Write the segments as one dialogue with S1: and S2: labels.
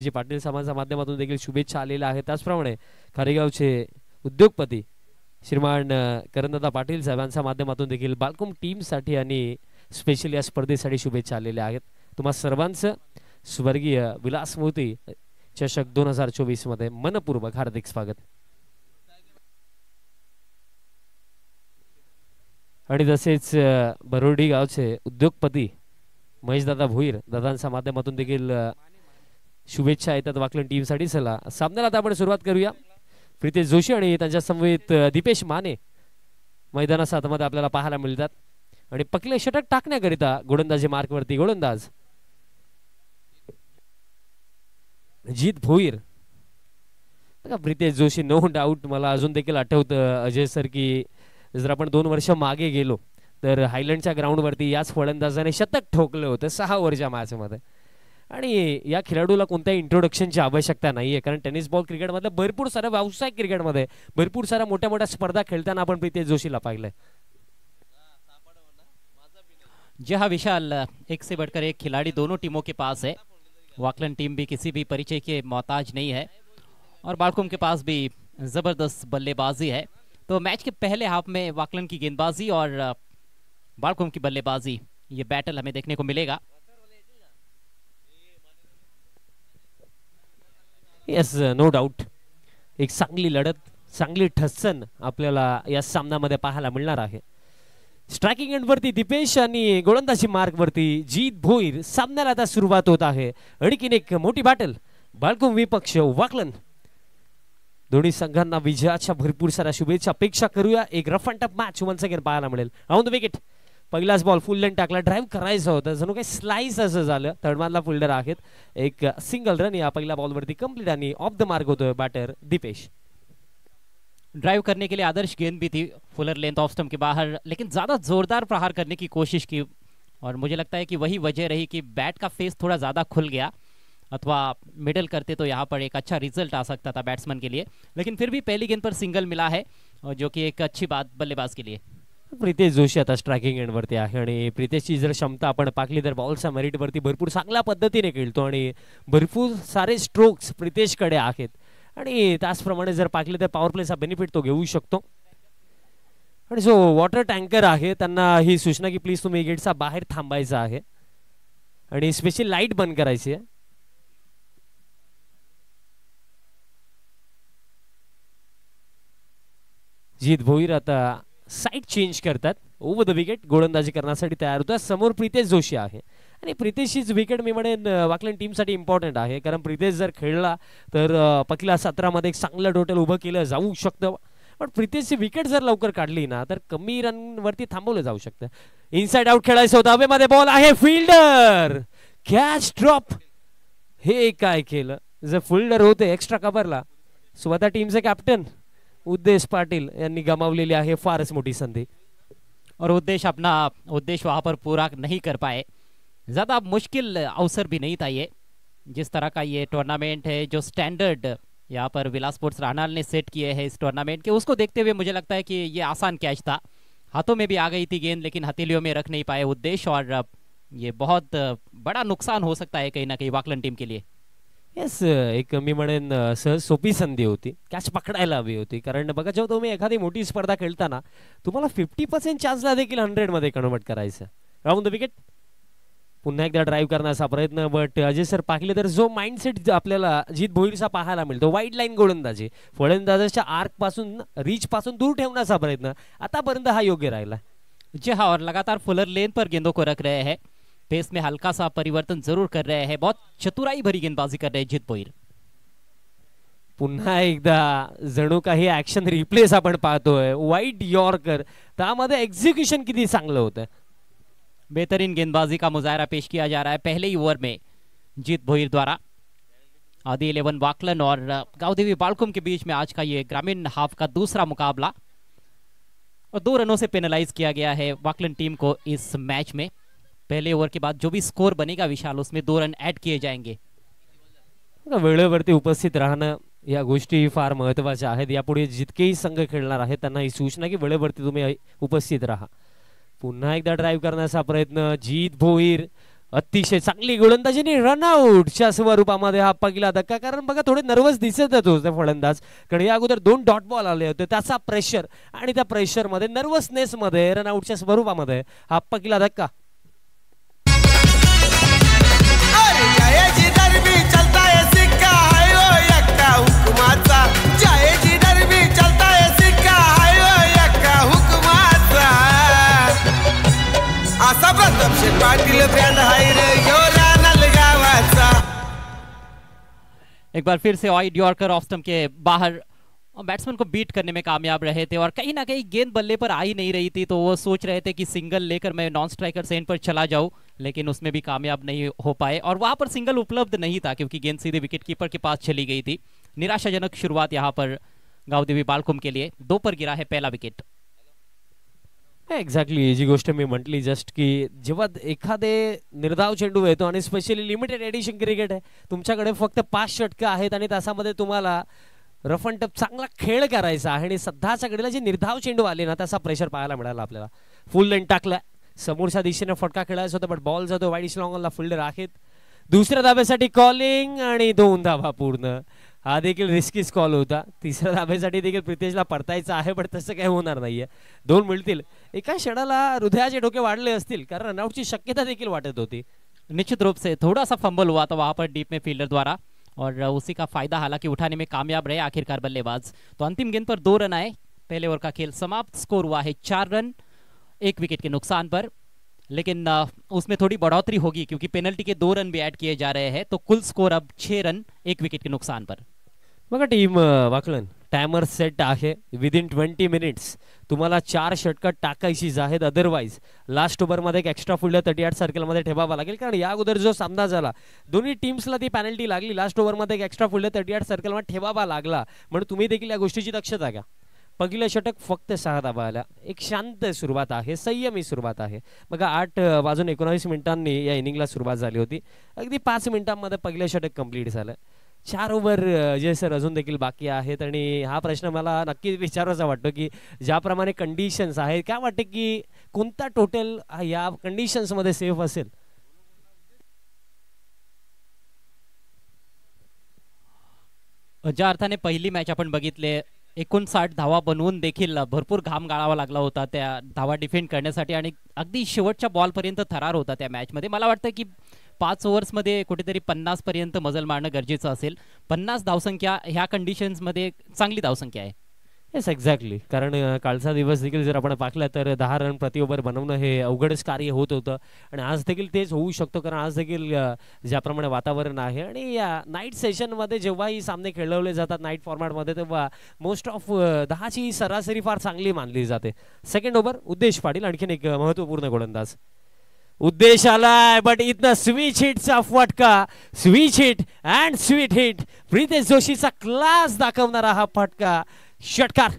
S1: जे पाटील समाजाच्या माध्यमातून देखील शुभेच्छा आलेल्या आहेत। त्याचप्रमाणे खारेगावचे उद्योगपती श्रीमान करंदादा पाटील साहेबांच्या माध्यमातून देखील बालकुम टीमसाठी आणि स्पेशल या स्पर्धेसाठी शुभेच्छा आलेल्या आहेत। तुम्हा सर्वांचं स्वर्गीय विलास मोती चषक 2024 मध्ये मनपूर्वक हार्दिक स्वागत। आणि तसेच बरोडी गावचे उद्योगपती महेशदादा भोईर दादांच्या माध्यमातून देखील शुभेच्छा येतात वाकलन टीमसाठी। चला सामन्याला आता आपण सुरुवात करूया। प्रितेश जोशी आणि त्यांच्या समवेत दीपेश माने मैदानाच्या आतमध्ये आपल्याला पाहायला मिळतात आणि पकले षटक टाकण्याकरिता गोलंदाजी मार्कवरती गोलंदाज जीत भोईर। प्रितेश जोशी नो डाऊट मला अजून देखील आठवतं अजय सर की जर आपण 2 वर्ष मागे गेलो तर हायलंडच्या ग्राउंड वरती याच फलंदाजाने शतक ठोकलं होतं 6 ओव्हरच्या मॅच मध्ये। आणि या खेळाडूला कोणत्याही इंट्रोडक्शनची आवश्यकता नाहीये कारण टेनिस बॉल क्रिकेट मध्ये भरपूर सारा व्यावसायिक क्रिकेट मध्ये भरपूर सारा मोठ्या मोठ्या स्पर्धा खेळताना आपण प्रितेश जोशीला पाहिलंय।
S2: जी हाँ विशाल, एक से बढ़कर एक खिलाड़ी दोनों टीमों के पास है। वाकलन टीम भी किसी भी परिचय के मोहताज नहीं है और बालकुम के पास भी जबरदस्त बल्लेबाजी है। तो मैच के पहले हाफ में वाकलन की गेंदबाजी और बालकुम की बल्लेबाजी, ये बैटल हमें देखने को मिलेगा।
S1: यस नो डाऊट एक चांगली लढत चांगली ठस्सन आपल्याला या सामन्यामध्ये पाहायला मिळणार आहे। स्ट्रायकिंग एंड वरती दीपेश आणि गोलंदाजी मार्क वरती जीत भोईर। सामन्याला आता सुरुवात होत आहे। आणखीन एक मोठी बॅटल बालकुम विपक्ष वाकलन। दोन्ही संघांना विजयाच्या भरपूर साऱ्या शुभेच्छा अपेक्षा करूया। एक rough and tough match once again पाहायला मिळेल। ऑन द विकेट पहिलाच बॉल फुल लेंथ टाकला, ड्राइव्ह करायचं होतं जणू काही स्लाइस असं झालं। थर्डमॅनला फिल्डर आहेत, एक सिंगल रन या पहिल्या बॉलवरती कंप्लीट आणि ऑफ द मार्क होतोय बैटर दीपेश।
S2: ड्राइव करने के लिए आदर्श गेंद भी थी फुलर लेंथ ऑफ स्टंप के बाहर, लेकिन ज्यादा जोरदार प्रहार करने की कोशिश की और मुझे लगता है कि वही वजह रही कि बैट का फेस थोड़ा ज्यादा खुल गया। अथवा मिडल करते तो यहाँ पर एक अच्छा रिजल्ट आ सकता था बैट्समैन के लिए, लेकिन फिर भी पहली गेंद पर सिंगल मिला है जो कि एक अच्छी बात बल्लेबाज के लिए।
S1: प्रितेश जोशी आता स्ट्रायकिंग एंड वरती आहे आणि प्रितेशची जर क्षमता आपण पाहिली तर बॉलच्या मेरिट वरती भरपूर चांगल्या पद्धतीने खेळतो आणि भरपूर सारे स्ट्रोक्स प्रितेशकडे आहेत आणि त्याचप्रमाणे जर पाहिलं तर पॉवर प्लेचा बेनिफिट तो घेऊ शकतो। आणि जो वॉटर टँकर आहे त्यांना ही सूचना की प्लीज तुम्ही गेटचा बाहेर थांबायचं आहे आणि स्पेशल लाईट बंद करायची आहे। जीत भोईर आता साइड चेंज करतात, ओव्हर द विकेट गोलंदाजी करण्यासाठी तयार होतात। समोर प्रितेश जोशी आहे आणि प्रितेशचीच विकेट मी म्हणेन वाकलन टीमसाठी इम्पॉर्टंट आहे कारण प्रितेश जर खेळला तर पहिल्या 17 मध्ये एक चांगलं टोटल उभं केलं जाऊ शकतं, पण प्रितेशची विकेट जर लवकर काढली ना तर कमी रन वरती थांबवलं जाऊ शकतं। इनसाइड आउट खेळायचं होतं, हवेमध्ये बॉल आहे, फिल्डर कॅच ड्रॉप। हे काय केलं, जर फिल्डर होते एक्स्ट्रा कव्हरला स्वतः टीमचे कॅप्टन उद्देश पाटिल यांनी गमावलेली आहे फारच मोठी संधी
S2: और उद्देश्य अपना उद्देश्य वहां पर पूरा नहीं कर पाए। ज्यादा मुश्किल अवसर भी नहीं था ये, जिस तरह का ये टूर्नामेंट है, जो स्टैंडर्ड यहाँ पर विलास स्पोर्ट्स राहनाल ने सेट किए हैं इस टूर्नामेंट के, उसको देखते हुए मुझे लगता है कि ये आसान कैच था। हाथों में भी आ गई थी गेंद लेकिन हथेलियों में रख नहीं पाए उद्देश्य और ये बहुत बड़ा नुकसान हो सकता है कहीं ना कहीं वाकलन टीम के लिए।
S1: यस एक मी म्हणेन सहज सोपी संधी होती, कॅच पकडायला हवी होती कारण बघा जेव्हा तुम्ही एखादी मोठी स्पर्धा खेळताना तुम्हाला 50% चान्सला देखील 100 मध्ये कन्वर्ट करायचं। राऊंड द विकेट पुन्हा एकदा ड्राइव्ह करण्याचा प्रयत्न, बट अजय सर पाहिले तर जो माइंडसेट आपल्याला जीत भोईरचा पाहायला मिळतो वाईड लाईन गोलंदाजी, फलंदाजाच्या आर्क पासून रीच पासून दूर ठेवण्याचा प्रयत्न आतापर्यंत हा योग्य राहिला।
S2: जी हाँ, और लगातार फुलर लेन पर गेंदों को रख रहे हैं, पेस में हल्का सा परिवर्तन जरूर कर रहे हैं, बहुत चतुराई भरी गेंदबाजी कर रहे हैं जीत भोईर।
S1: पुन्हा एकदा जणू काही ऍक्शन रिप्लेस आपण पाहतोय, वाईड यॉर्कर, त्यामध्ये एक्झिक्यूशन किती चांगलं होतं।
S2: बेहतरीन गेंदबाजी का मुजाहरा पेश किया जा रहा है पहले ही ओवर में जीत भोईर द्वारा। आदि 11 वाकलन और गांवदेवी बालकुम के बीच में आज का ये ग्रामीण हाफ का दूसरा मुकाबला और 2 रनों से पेनलाइज किया गया है वाकलन टीम को इस मैच में। पहले ओवर के बाद जो भी स्कोर बनेगा विशाल उसमें 2 रन ऐड किए जाएंगे।
S1: वेळेवरती उपस्थित राहणं या गोष्टी फार महत्त्वाच्या आहेत। यापुढे जितकेही संघ खेळणार आहेत त्यांना ही सूचना की वेळेवरती तुम्ही उपस्थित राहा। पुन्हा एकदा ड्राइव्ह करण्याचा प्रयत्न जीत भोईर अतिशय चांगली गोलंदाजीने रनआउटच्या स्वरूपामध्ये हा पहिला धक्का. कारण बघा थोडे नर्वस दिसतच होते फलंदाज, कारण या अगोदर 2 डॉट बॉल आले होते. त्याचा प्रेशर आणि त्या प्रेशर मध्ये नर्वसनेस मध्ये रनआउटच्या स्वरूपामध्ये हा पहिला धक्का.
S2: एक बार फिर से वाइड यॉर्कर ऑफ स्टंप के बाहर बैट्समैन को बीट करने में कामयाब रहे थे और कहीं ना कहीं गेंद बल्ले पर आ ही नहीं रही थी, तो वो सोच रहे थे कि सिंगल लेकर मैं नॉन स्ट्राइकर सेंड पर चला जाऊं, लेकिन उसमें भी कामयाब नहीं हो पाए और वहां पर सिंगल उपलब्ध नहीं था क्योंकि गेंद सीधे विकेट कीपर के पास चली गई थी. निराशाजनक शुरुआत यहां पर गावदेवी बालकुम के लिए. 2 पर गिरा है पहला विकेट.
S1: एक्झॅक्टली जी गोष्ट मी म्हटली जस्ट की जेव्हा एखादे निर्धाव चेंडू येतो आणि स्पेशली लिमिटेड एडिशन क्रिकेट आहे, तुमच्याकडे फक्त 5 षटकं आहेत आणि त्याच्यामध्ये तुम्हाला रफ अँड टफ चांगला खेळ करायचा आहे आणि सध्याच्या घडीला जे निर्धाव चेंडू आले ना त्याचा प्रेशर पाहायला मिळाला आपल्याला. फुल लेंथ टाकला, समोरच्या दिशेने फटका खेळायचा होता बट बॉल जातो वाईड लॉंगला. फिल्डर आहेत, दुसऱ्या धाब्यासाठी कॉलिंग आणि 2 धाबा पूर्ण. हा देखील रिस्कीच कॉल होता. तिसऱ्या धाब्यासाठी देखील प्रितेशला परतायचं आहे पण तसं काही होणार नाहीये. 2 मिळतील. एका क्षणाला हृदयाचे डोके वाढले असतील कारण रनआउटची शक्यता देखील वाटत होती.
S2: निश्चित रूप से थोड़ा सा फंबल हुआ था वहां पर डीप में फील्डर द्वारा और उसी का फायदा हालांकि उठाने में कामयाब रहे आखिरकार बल्लेबाज. तो अंतिम गेंद पर 2 रन आए. पहले ओवर का खेल समाप्त. स्कोर हुआ है 4 रन 1 विकेट के नुकसान पर, लेकिन उसमें थोड़ी बढ़ोतरी होगी क्योंकि पेनल्टी के 2 रन भी ऐड किए जा रहे हैं. तो कुल स्कोर अब 6 रन 1 विकेट के नुकसान पर.
S1: बघा टीम वाकलन टायमर सेट आहे. विदिन 20 मिनिट्स तुम्हाला 4 षटकं टाकायचीच आहेत, अदरवाईज लास्ट ओव्हरमध्ये एक एक्स्ट्रा फिल्डर 38 सर्कलमध्ये ठेवावा लागेल. कारण या अगोदर जो सामना झाला दोन्ही टीम्सला ती पेनल्टी लागली. लास्ट ओव्हरमध्ये एक एक्स्ट्रा फिल्डर 38 सर्कलमध्ये ठेवावा लागला, म्हणून तुम्ही देखील या गोष्टीची दक्षता घ्या. पहिलं षटक फक्त 6 धाबा आल्या. एक शांत सुरुवात आहे, संयमी सुरुवात आहे. बघा 8:19 मिनिटांनी या इनिंगला सुरुवात झाली होती. अगदी 5 मिनिटांमध्ये पहिलं षटक कंप्लीट झालं. 4 ओव्हर जे सर अजून देखील बाकी आहेत आणि हा प्रश्न मला नक्की विचारायचा वाटतो की ज्याप्रमाणे कंडिशन्स आहेत, काय वाटते की कोणता टोटल या कंडिशन्स मध्ये सेफ असेल?
S2: ज्या अर्थाने पहिली मॅच आपण बघितले 59 धावा बनवून देखील भरपूर घाम गाळावा लागला होता त्या धावा डिफेंड करण्यासाठी आणि अगदी शेवटच्या बॉल पर्यंत थरार होता त्या मॅच मध्ये. मला वाटतं की 5 ओव्हर्स मध्ये कुठेतरी 50 पर्यंत मजल मारणं गरजेचं असेल. 50 धावसंख्या ह्या कंडिशन्स मध्ये चांगली धावसंख्या आहे.
S1: Yes exactly. कारण कालचा दिवस देखील जर आपण पाहिला तर 10 रन प्रति ओव्हर बनवणं हे अवघडच कार्य होत होतं आणि आज देखील तेच होऊ शकतो. कारण आज देखील ज्याप्रमाणे वातावरण आहे आणि या नाईट सेशनमध्ये जेव्हाही सामने खेळवले जातात नाईट फॉर्मॅटमध्ये तेव्हा मोस्ट ऑफ 10ची सरासरी फार चांगली मानली जाते. सेकंड ओव्हर उद्देश पाटील आणखीन एक महत्वपूर्ण गोलंदाज. उद्देश आलाय बट इथनं स्विच हिटचा फटका. Switch hit and sweet hit. Pritesh जोशीचा क्लास दाखवणारा हा फटका. षटकार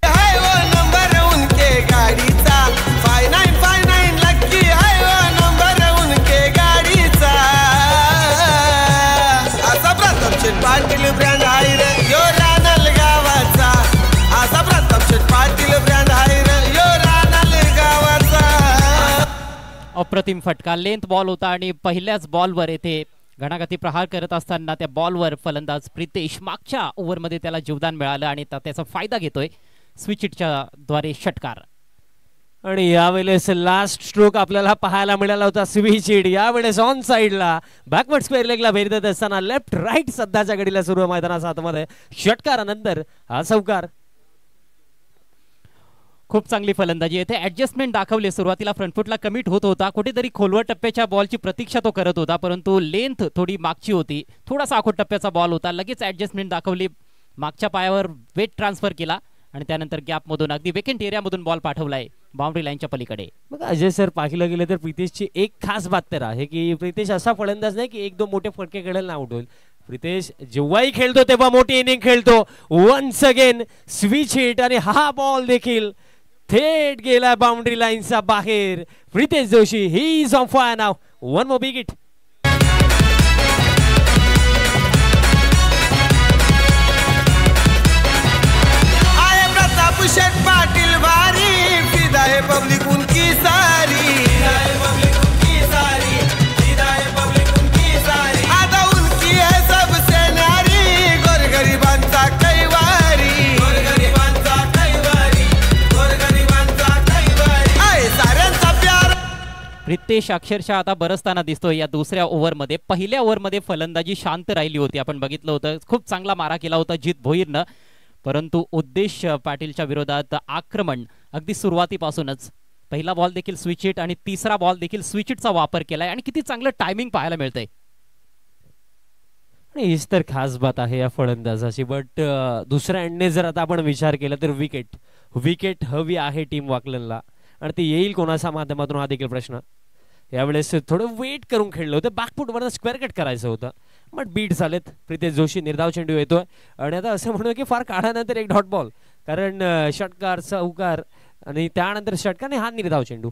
S3: है वो नंबर उनके गाडीचा 5959 लक्की है वो नंबर उनके गाडीचा. असा प्रतापशेठ पाटील ब्रँड आहे रे यो रानाल गावाचा. असा प्रतापशेठ पाटील ब्रँड आहे रे यो रानाल गावाचा.
S2: अप्रतिम फटका. लेंथ बॉल होता आणि पहिल्याच बॉलवर येथे घणाघाती प्रहार करत असताना त्या बॉलवर फलंदाज प्रितेश मागच्या ओव्हरमध्ये त्याला जीवदान मिळालं आणि त्याचा फायदा घेतोय. स्विच हिटच्या द्वारे षटकार.
S1: आणि यावेळेस लास्ट स्ट्रोक आपल्याला पाहायला मिळाला होता. स्विच हिट यावेळेस ऑन साइडला बॅकवर्ड स्क्वेअर लेगला भेटत असताना लेफ्ट राईट सध्याच्या घडीला सुरू मैदानाच्या आतमध्ये षटकारानंतर हा चौकार.
S2: खूप चांगली फलंदाजी. येथे ऍडजस्टमेंट दाखवले. सुरुवातीला फ्रंटफुटला कमिट होत होता, कुठेतरी खोलवर टप्प्याच्या बॉलची प्रतीक्षा तो करत होता, परंतु लेंथ थोडी मागची होती. थोडासा आखूड टप्प्याचा बॉल होता. लगेच ऍडजस्टमेंट दाखवली, मागच्या पायावर वेट ट्रान्सफर केला आणि त्यानंतर गॅप मधून अगदी वेकेंट एरियामधून बॉल पाठवलाय बाउंड्री लाईनच्या पलीकडे.
S1: बघा अजय सर पाहिलं गेलं तर प्रितेशची एक खास बात तर आहे की प्रितेश असा फलंदाज नाही की 1-2 मोठे फटके खेळेल ना आउट होईल. प्रितेश जेव्हाही खेळतो तेव्हा मोठी इनिंग खेळतो. वन्स अगेन स्विच हिट आणि हा बॉल देखील थेट गेला बाउंड्री लाईनच्या बाहेर. प्रितेश जोशी ही is on fire now. One more big hit.
S3: आए प्रतापशेठ पाटील भारी फिदा है पब्लिक उनकी सारी. फिदा है पब्लिक उनकी सारी.
S2: रितेश अक्षरशः आता बरसताना दिसतोय या दुसऱ्या ओव्हरमध्ये. पहिल्या ओव्हरमध्ये फलंदाजी शांत राहिली होती, आपण बघितलं होतं. खूप चांगला मारा केला होता जित भोईरनं, परंतु उद्देश पाटीलच्या विरोधात आक्रमण अगदी सुरुवातीपासूनच. पहिला बॉल देखील स्विच हिट आणि तिसरा बॉल देखील स्विच हिटचा वापर केलाय आणि किती चांगलं टायमिंग पाहायला मिळतंय.
S1: हीच तर खास बात आहे या फलंदाजाची. बट दुसऱ्या एंडने जर आता आपण विचार केला तर विकेट हवी आहे टीम वाकलनला, आणि ते येईल कोणाच्या माध्यमातून हा देखील प्रश्न. यावेळेस थोडं वेट करून खेळलं होतं, बॅकफुटवर स्क्वेअर कट करायचं होतं, बट बीट झालेत. प्रितेश जोशी निर्धाव चेंडू येतोय आणि आता असं म्हणूया की फार काढानंतर एक डॉट बॉल, कारण षटकार चौकार आणि त्यानंतर षटकाने हा निर्धाव चेंडू.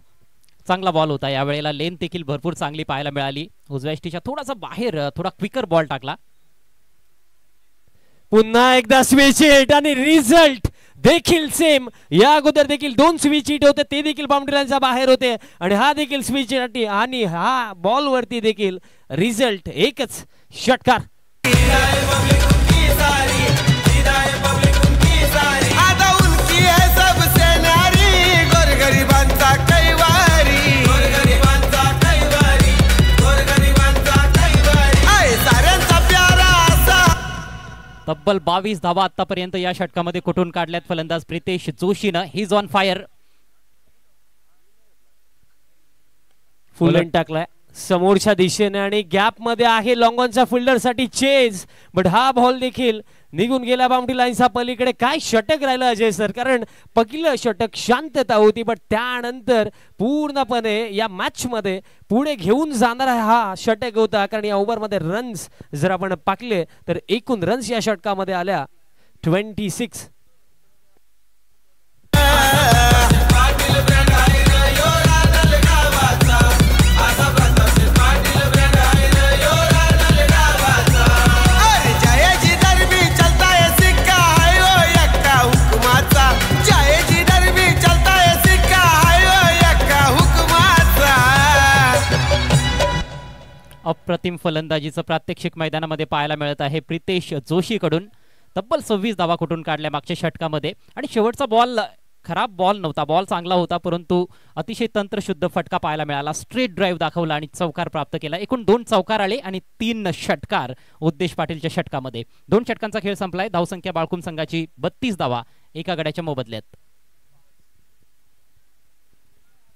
S2: चांगला बॉल होता यावेळेला. लेंथ देखील भरपूर चांगली पाहायला मिळाली. उजव्या यष्टीच्या थोडासा बाहेर थोडा क्विकर बॉल टाकला.
S1: पुन्हा एकदा स्विच हिट आणि रिझल्ट देखील सेम. या अगोदर देखील 2 स्विच हिट होते, ते देखील बाउंड्री लाईनच्या बाहेर होते, आणि हा देखील स्विच हिट आणि हा बॉल वरती देखील रिझल्ट एकच, षटकार.
S2: तब्बल 22 धावा आतापर्यंत या षटकामध्ये कुठून काढल्यात फलंदाज प्रितेश जोशीनं. He is on fire.
S1: Full end टाकलाय समोरच्या दिशेने आणि गॅप मध्ये आहे लॉंग ऑनच्या फिल्डर साठी चेज, बट हा बॉल देखील निघून गेला बाउंड्री लाईनच्या पलीकडे. काय षटक राहिलं अजय सर, कारण पहिलं षटक शांतता होती, बट त्यानंतर पूर्णपणे या मॅच मध्ये पुढे घेऊन जाणारा हा षटक होता, कारण या ओव्हरमध्ये रन्स जर आपण पाकले तर एकूण रन्स या षटकामध्ये आल्या 26.
S2: अप्रतिम फलंदाजीचं प्रात्यक्षिक मैदानामध्ये पाहायला मिळत आहे प्रितेश जोशीकडून. तब्बल 26 धावा कुठून काढल्या मागच्या षटकामध्ये, आणि शेवटचा बॉल खराब बॉल नव्हता, बॉल चांगला होता, परंतु अतिशय तंत्रशुद्ध फटका पाहायला मिळाला. स्ट्रेट ड्राईव्ह दाखवला आणि चौकार प्राप्त केला. एकूण 2 चौकार आले आणि 3 षटकार उद्देश पाटीलच्या षटकामध्ये. 2 षटकांचा खेळ संपलाय. धावसंख्या बाळकुम संघाची 32 धावा एका गड्याच्या मोबदल्यात.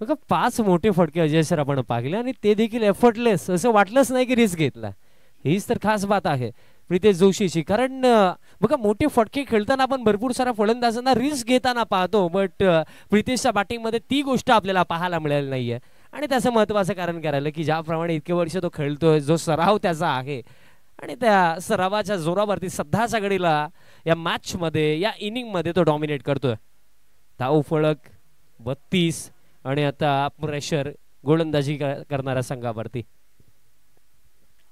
S1: बघा 5 मोठे फटके अजय सर आपण पाहिले, आणि ते देखील एफर्टलेस, असं वाटलंच नाही की रिस्क घेतला. हीच तर खास बात आहे प्रितेश जोशीची, कारण बघा मोठे फटके खेळताना आपण भरपूर सारा फलंदाजांना रिस्क घेताना पाहतो, बट प्रितेशच्या बॅटिंग मध्ये ती गोष्ट आपल्याला पाहायला मिळाली नाहीये. आणि त्याचं महत्वाचं कारण करायला की ज्याप्रमाणे इतके वर्ष तो खेळतोय, जो सराव त्याचा आहे, आणि त्या सरावाच्या जोरावरती सध्याच्या घडीला या मॅच मध्ये या इनिंग मध्ये तो डॉमिनेट करतोय. धाव फळक 32 आणि आता प्रेशर गोलंदाजी करणाऱ्या संघावरती.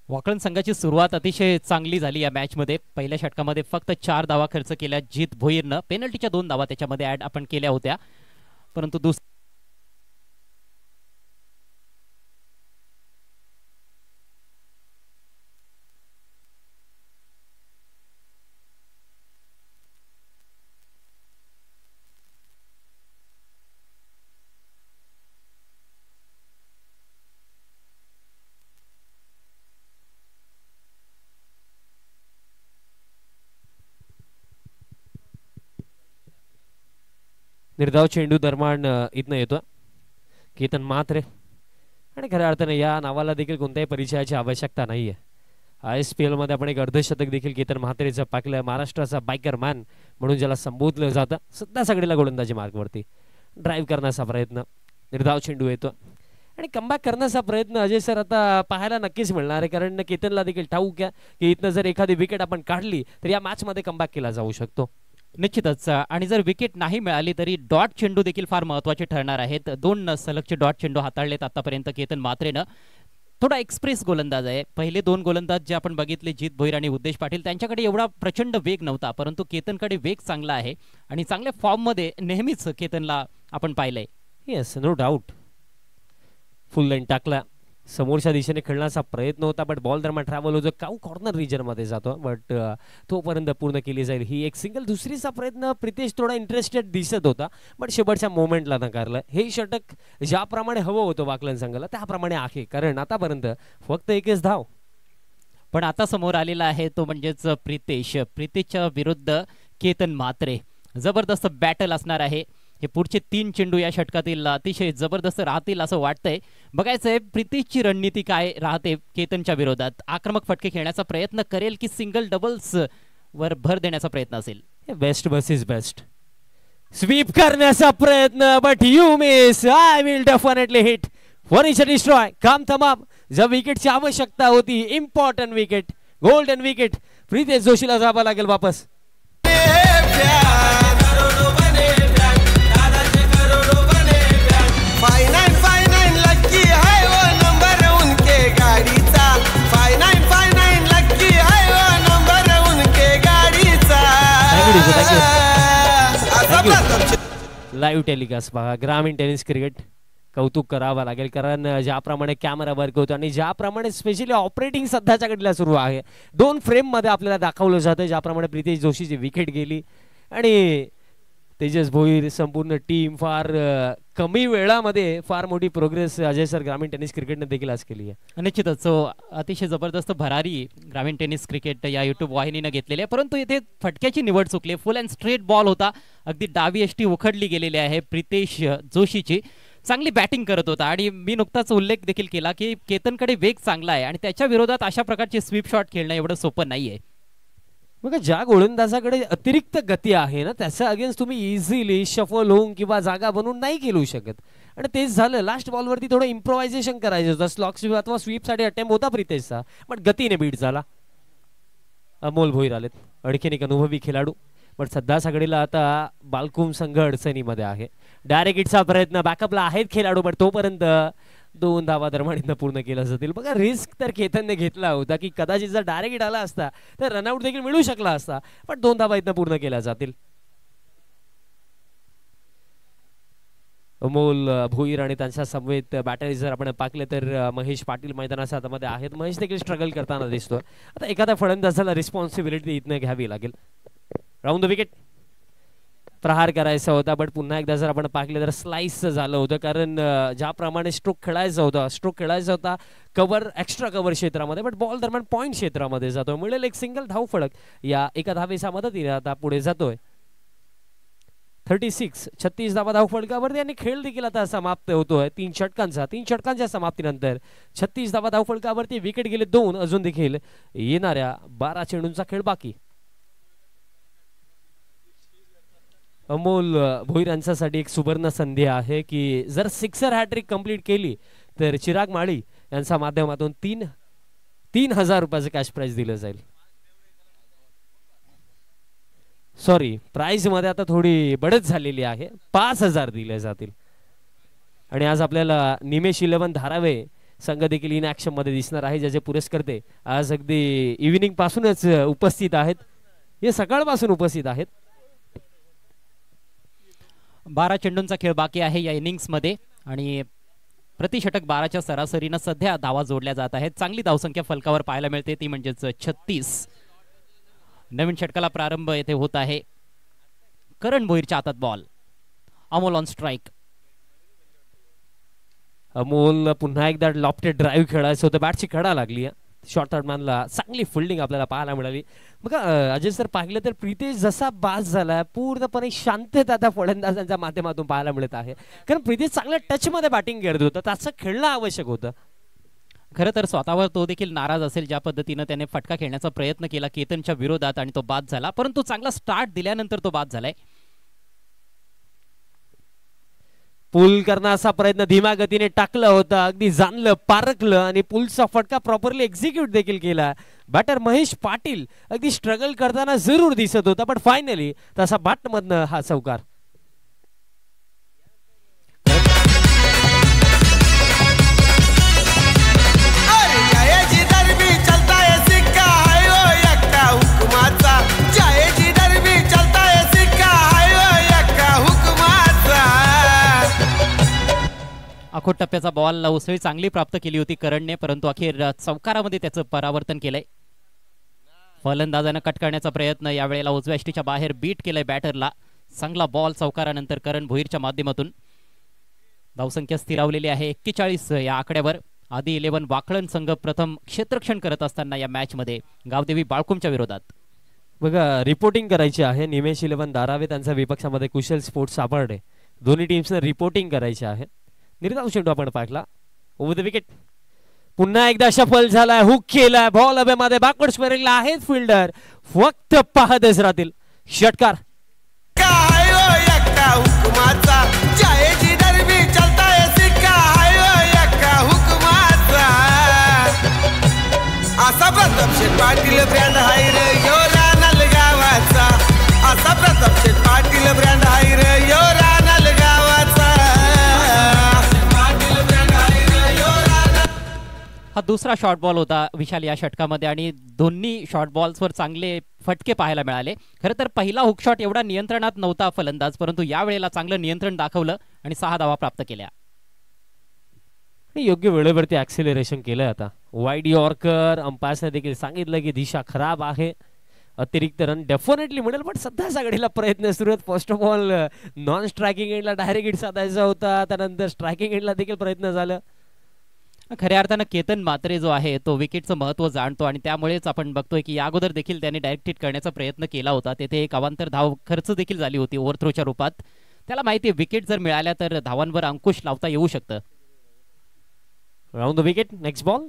S2: वाकळण संघाची सुरुवात अतिशय चांगली झाली या मॅच मध्ये. पहिल्या षटकामध्ये फक्त 4 धावा खर्च केल्या जित भोईरनं. पेनल्टीच्या 2 धावा त्याच्यामध्ये ऍड आपण केल्या होत्या, परंतु
S1: निर्धाव चेंडू दरम्यान इथनं येतो केतन म्हात्रे, आणि खऱ्या अर्थाने या नावाला देखील कोणत्याही परिचयाची आवश्यकता नाहीये. ISPL मध्ये आपण एक अर्धशतक देखील केतन म्हात्रेचं पाकलं. महाराष्ट्राचा बायकर मॅन म्हणून ज्याला संबोधलं जातं. सध्या सगळीला गोलंदाजी मार्गवरती ड्राईव्ह करण्याचा प्रयत्न, निर्धाव चेंडू येतो आणि कमबॅक करण्याचा प्रयत्न अजय सर आता पाहायला नक्कीच मिळणार आहे, कारण केतनला देखील ठाऊक आहे की इथनं जर एखादी विकेट आपण काढली तर या मॅच मध्ये कमबॅक केला जाऊ शकतो.
S2: निश्चितच. आणि जर विकेट नाही मिळाली तरी डॉट चेंडू देखील फार महत्त्वाचे ठरणार आहेत. 2 सलगचे डॉट चेंडू हाताळलेत आतापर्यंत केतन म्हात्रेनं. थोडा एक्सप्रेस गोलंदाज आहे. पहिले 2 गोलंदाज जे आपण बघितले जित भोईर आणि उद्देश पाटील, त्यांच्याकडे एवढा प्रचंड वेग नव्हता, परंतु केतनकडे वेग चांगला आहे आणि चांगल्या फॉर्म मध्ये नेहमीच केतनला आपण पाहिलंय.
S1: Yes, no doubt. Full line टाकला समोरच्या दिशेने खेळण्याचा प्रयत्न होता, बट बॉल दरम्यान ट्रॅव्हल होतो, काऊ कॉर्नर रिजन मध्ये जातो, बट तोपर्यंत पूर्ण केली जाईल ही एक सिंगल. दुसरीचा प्रयत्न प्रितेश थोडा इंटरेस्टेड दिसत होता, बट शेवटच्या मोमेंटला नकारलं. हे षटक ज्याप्रमाणे हवं होतं वाकलन संघाला त्याप्रमाणे आहे, कारण आतापर्यंत फक्त एकच धाव.
S2: पण आता समोर आलेला आहे तो म्हणजेच प्रितेशच्या विरुद्ध केतन म्हात्रे. जबरदस्त बॅटल असणार आहे. हे पुढचे 3 चेंडू या षटकातील अतिशय जबरदस्त राहतील असं वाटतंय. बघायचंय प्रितेशची रणनीती काय राहते केतनच्या विरोधात. आक्रमक फटके खेळण्याचा प्रयत्न करेल की सिंगल डबल्स वर भर देण्याचा प्रयत्न असेल.
S1: बेस्ट वर्सेस बेस्ट स्वीप करण्याचा प्रयत्न, but you miss. I will definitely hit. Furniture destroy. काम तमाम. जब विकेटची आवश्यकता होती, important wicket, golden wicket, Pritesh जोशीला जावं लागेल वापस. लाईव्ह टेलिकास्ट पहा ग्रामीण टेनिस क्रिकेट. कौतुक करावं लागेल, कारण ज्याप्रमाणे कॅमेरा वर्क होतो आणि ज्याप्रमाणे स्पेशली ऑपरेटिंग सध्याच्या घडीला सुरू आहे, 2 फ्रेम मध्ये आपल्याला दाखवलं जातं ज्याप्रमाणे प्रितेश जोशीची विकेट गेली आणि तेजस भोईर संपूर्ण टीम फार कमी वेळामध्ये फार मोठी प्रोग्रेस अजय सर ग्रामीण टेनिस क्रिकेटने देखील आज केली आहे.
S2: निश्चितच अतिशय जबरदस्त भरारी ग्रामीण टेनिस क्रिकेट या युट्यूब वाहिनीने घेतलेली आहे, परंतु इथे फटक्याची निवड चुकली. फुल अँड स्ट्रेट बॉल होता, अगदी डावी यष्टी उखडली गेलेली आहे प्रितेश जोशीची. चांगली बॅटिंग करत होता आणि मी नुकताच उल्लेख देखील केला की केतनकडे वेग चांगला आहे आणि त्याच्या विरोधात अशा प्रकारचे स्वीप शॉट खेळणं एवढं सोपं नाहीये.
S1: बघा ज्या गोलंदाजाकडे अतिरिक्त गती आहे ना, त्याचा अगेन्स्ट तुम्ही इझिली शफल होऊन किंवा जागा बनवून नाही खेळू शकत, आणि तेच झालं. लास्ट बॉलवरती थोडं इम्प्रोव्हायझेशन करायचं होतं. स्लॉक स्वीप अथवा स्वीपसाठी अटेम्प्ट होता प्रितेशचा, पण गतीने बीट झाला. अमोल भोईर आलेत, आणखीन एक अनुभवी खेळाडू, पण सध्या सगळीला आता बालकुम संघ अडचणीमध्ये आहे. डायरेक्ट हिटचा प्रयत्न, बॅकअपला आहेत खेळाडू, पण तोपर्यंत 2 धावा दरम्यान पूर्ण केल्या जातील. बघा रिस्क तर केतनने घेतला होता की कदाचित जर डायरेक्ट हिट आला असता तर रनआउट देखील मिळू शकला असता, पण 2 धावा इथं पूर्ण केल्या जातील. अमोल भोईर आणि त्यांच्या समवेत बॅटरी जर आपण पाकले तर महेश पाटील मैदानाच्या हातामध्ये आहेत. महेश देखील स्ट्रगल करताना दिसतोय. आता एखाद्या फलंदाजाला रिस्पॉन्सिबिलिटी इथनं घ्यावी लागेल. राऊंड द विकेट प्रहार करायचा होता, बट पुन्हा एकदा जर आपण पाहिलं तर स्लाइस झालं होतं, कारण ज्याप्रमाणे स्ट्रोक खेळायचा होता कव्हर एक्स्ट्रा कव्हर क्षेत्रामध्ये, बट बॉल दरम्यान पॉइंट क्षेत्रामध्ये जातोय. मिळेल एक सिंगल धाव फलक या एका धावेच्या मदतीने आता पुढे जातोय. 36 धावा धाव फलकावरती आणि खेळ देखील आता समाप्त होतोय 3 षटकांच्या समाप्तीनंतर. 36 धावा धाव फलकावरती, विकेट गेले 2, अजून देखील येणाऱ्या 12 चेंडूंचा खेळ बाकी. अमोल भोईर यांच्यासाठी एक सुवर्ण संधी आहे की जर सिक्सर हॅट्रिक कंप्लीट केली तर चिराग माळी यांच्या माध्यमातून 3,000 रुपयाचं कॅश प्राइज दिलं जाईल. सॉरी, प्राइज मध्ये आता थोडी बढत झालेली आहे, 5,000 दिले जातील. आणि आज आपल्याला निमेश 11 धारावे संघ देखील इन ऍक्शन मध्ये दिसणार आहे, ज्याचे पुरस्कर्ते आज अगदी इव्हिनिंग पासूनच उपस्थित आहेत, हे सकाळपासून उपस्थित आहेत.
S2: 12 चेंडूंचा खेळ बाकी आहे या इनिंग्स मध्ये आणि प्रति षटक 12च्या सरासरीनं सध्या धावा जोडल्या जात आहेत. चांगली धावसंख्या फलकावर पाहायला मिळते, ती म्हणजेच 36. नवीन षटकाला प्रारंभ येथे होत आहे. करण भोईरच्या हातात ball. Amol on strike.
S1: Amol पुन्हा एकदा लॉफ्टेड ड्राईव्ह खेळायचं होतं, बॅटची कडा लागली. शॉर्ट थर्डमॅनला चांगली फिल्डिंग आपल्याला पाहायला मिळाली. बघा अजय सर पाहिलं तर प्रितेश जसा बाज झाला पूर्णपणे शांतता त्या फलंदाजांच्या माध्यमातून पाहायला मिळत आहे, कारण प्रितेश चांगल्या टच मध्ये बॅटिंग करत होता, त्याचं खेळणं आवश्यक होतं.
S2: खरं तर स्वतःवर तो देखील नाराज असेल ज्या पद्धतीनं त्याने फटका खेळण्याचा प्रयत्न केला केतनच्या विरोधात आणि तो बाद झाला, परंतु चांगला स्टार्ट दिल्यानंतर तो बाद झालाय.
S1: पुल करण्याचा प्रयत्न धीम्या गतीने टाकला होता, अगदी जाणलं पारखलं आणि पुलचा फटका प्रॉपरली एक्झिक्यूट देखील केला. बॅटर महेश पाटील अगदी स्ट्रगल करताना जरूर दिसत होता, पण फायनली तसा बॅट मधनं हा चौकार.
S2: आखोट टप्प्याचा बॉल उसळी चांगली प्राप्त केली होती करणने, परंतु अखेर चौकारामध्ये त्याचं परावर्तन केलंय. फलंदाजानं कट करण्याचा प्रयत्न, यावेळेला उजव्या यष्टीच्या बाहेर बीट केलंय बॅटरला. चांगला बॉल चौकारानंतर करण भोईरच्या माध्यमातून. धावसंख्या स्थिरावलेली आहे 41 या आकड्यावर. आधी 11 वाकळण संघ प्रथम क्षेत्ररक्षण करत असताना या मॅच मध्ये गावदेवी बाळकुमच्या विरोधात.
S1: बघा रिपोर्टिंग करायची आहे. निमेश 11 दारावे त्यांच्या विपक्षामध्ये कुशल स्पोर्ट्स सापडले. दोन्ही टीम्सने रिपोर्टिंग करायची आहे. निर्धाव चेंडू आपण पाहिला ओव्हर द विकेट. पुन्हा एकदा सफल झालाय, हुक केलाय, बॉल हवेमध्ये बॅकवर्ड स्क्वेअरिंगला आहेत फिल्डर. फक्त पाहतच राहतील. षटकार
S3: काय ओ एका हुकमाचा जायची दरबी चलताय सिक्का. हाय ओ एका हुकमाचा असा प्रताप शेठ पाटील ब्रँड हाय रे यो रानाल गावाचा. असा प्रताप शेठ पाटील ब्रँड हाय रे यो रानाल गावाचा.
S2: हा दुसरा शॉर्ट बॉल होता विशाल या षटकामध्ये आणि दोन्ही शॉर्ट बॉल्सवर चांगले फटके पाहायला मिळाले. खरं तर पहिला हुक शॉट एवढा नियंत्रणात नव्हता फलंदाज, परंतु यावेळेला चांगलं नियंत्रण दाखवलं आणि 6 धावा प्राप्त केल्या.
S1: योग्य वेळेवरती ऍक्सिलरेशन केलं. आता वाईड यॉर्कर. अंपायरने देखील सांगितलं की दिशा खराब आहे, अतिरिक्त रन डेफिनेटली मिळेल, पण सध्या सगळीला प्रयत्न सुरू आहेत. First of all non striking एंडला डायरेक्ट हिट साधायचा होता, त्यानंतर स्ट्रायकिंग एंडला देखील प्रयत्न झाला.
S2: खऱ्या अर्थानं केतन मात्रे जो आहे तो विकेटचं महत्त्व जाणतो आणि त्यामुळेच आपण बघतोय की या अगोदर देखील त्याने डायरेक्ट हिट करण्याचा प्रयत्न केला होता. तेथे एक अवांतर धाव खर्च देखील झाली होती ओव्हरथ्रोच्या रूपात. त्याला माहिती आहे विकेट जर मिळाल्या तर धावांवर अंकुश लावता येऊ शकतं.
S1: Round the wicket. Next ball.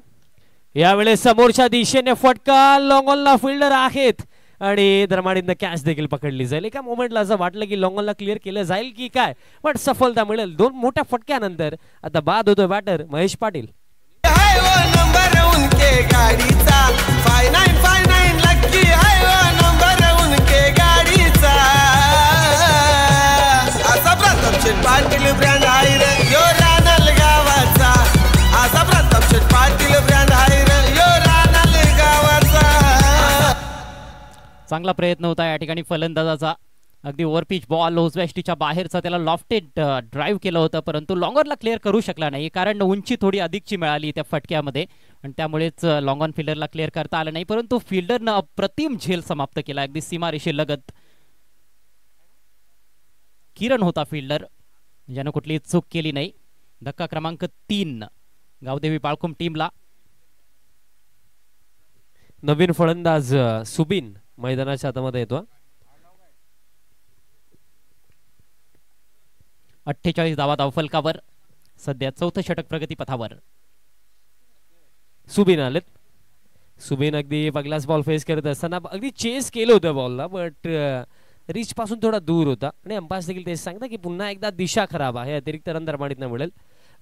S1: यावेळेस समोरच्या दिशेने फटका. लॉंग ऑनला फिल्डर आहेत आणि दरम्यान कॅच देखील पकडली जाईल. एका मोमेंटला असं वाटलं की लॉंग ऑनला क्लिअर केलं जाईल की काय, पण सफलता मिळेल. 2 मोठ्या फटक्यानंतर आता बाद होतोय बॅटर महेश पाटील.
S3: नंबर उनके गाडीचा 5959 लक्की है वो नंबर उनके गाडीचा. असा प्रताप शेठ पाटील ब्रँड आहे रे यो रानाल गावाचा. असा प्रताप शेठ पाटील ब्रँड आहे रे यो रानाल गावाचा.
S2: चांगला प्रयत्न होता या ठिकाणी फलंदाजाचा. अगदी ओव्हरपिच बॉल उजव्या यष्टीच्या बाहेरचा त्याला लॉफ्टेड ड्राईव्ह केलं होतं, परंतु लॉंगॉनला क्लिअर करू शकला नाही कारण उंची थोडी अधिकची मिळाली त्या फटक्यामध्ये आणि त्यामुळेच लॉंग ऑन फिल्डरला क्लिअर करता आलं नाही. परंतु फिल्डरनं अप्रतिम झेल समाप्त केला अगदी सीमारेषेलगत. किरण होता फिल्डर ज्यानं कुठली चूक केली नाही. धक्का क्रमांक 3 गावदेवी बाळकुम टीमला.
S1: नवीन फलंदाज सुबिन मैदानाच्या हातामध्ये येतो.
S2: 48 धावा धावफलकावर. सध्या 4थं षटक प्रगती पथावर.
S1: सुबिन आलेत. सुबिन अगदी पहिलाच बॉल फेस करत असताना अगदी चेस केलं होतं बॉलला, बट रिच पासून थोडा दूर होता आणि अंपायर देखील तेच सांगता की पुन्हा एकदा दिशा खराब आहे, अतिरिक्त रन दरम्यान मिळेल.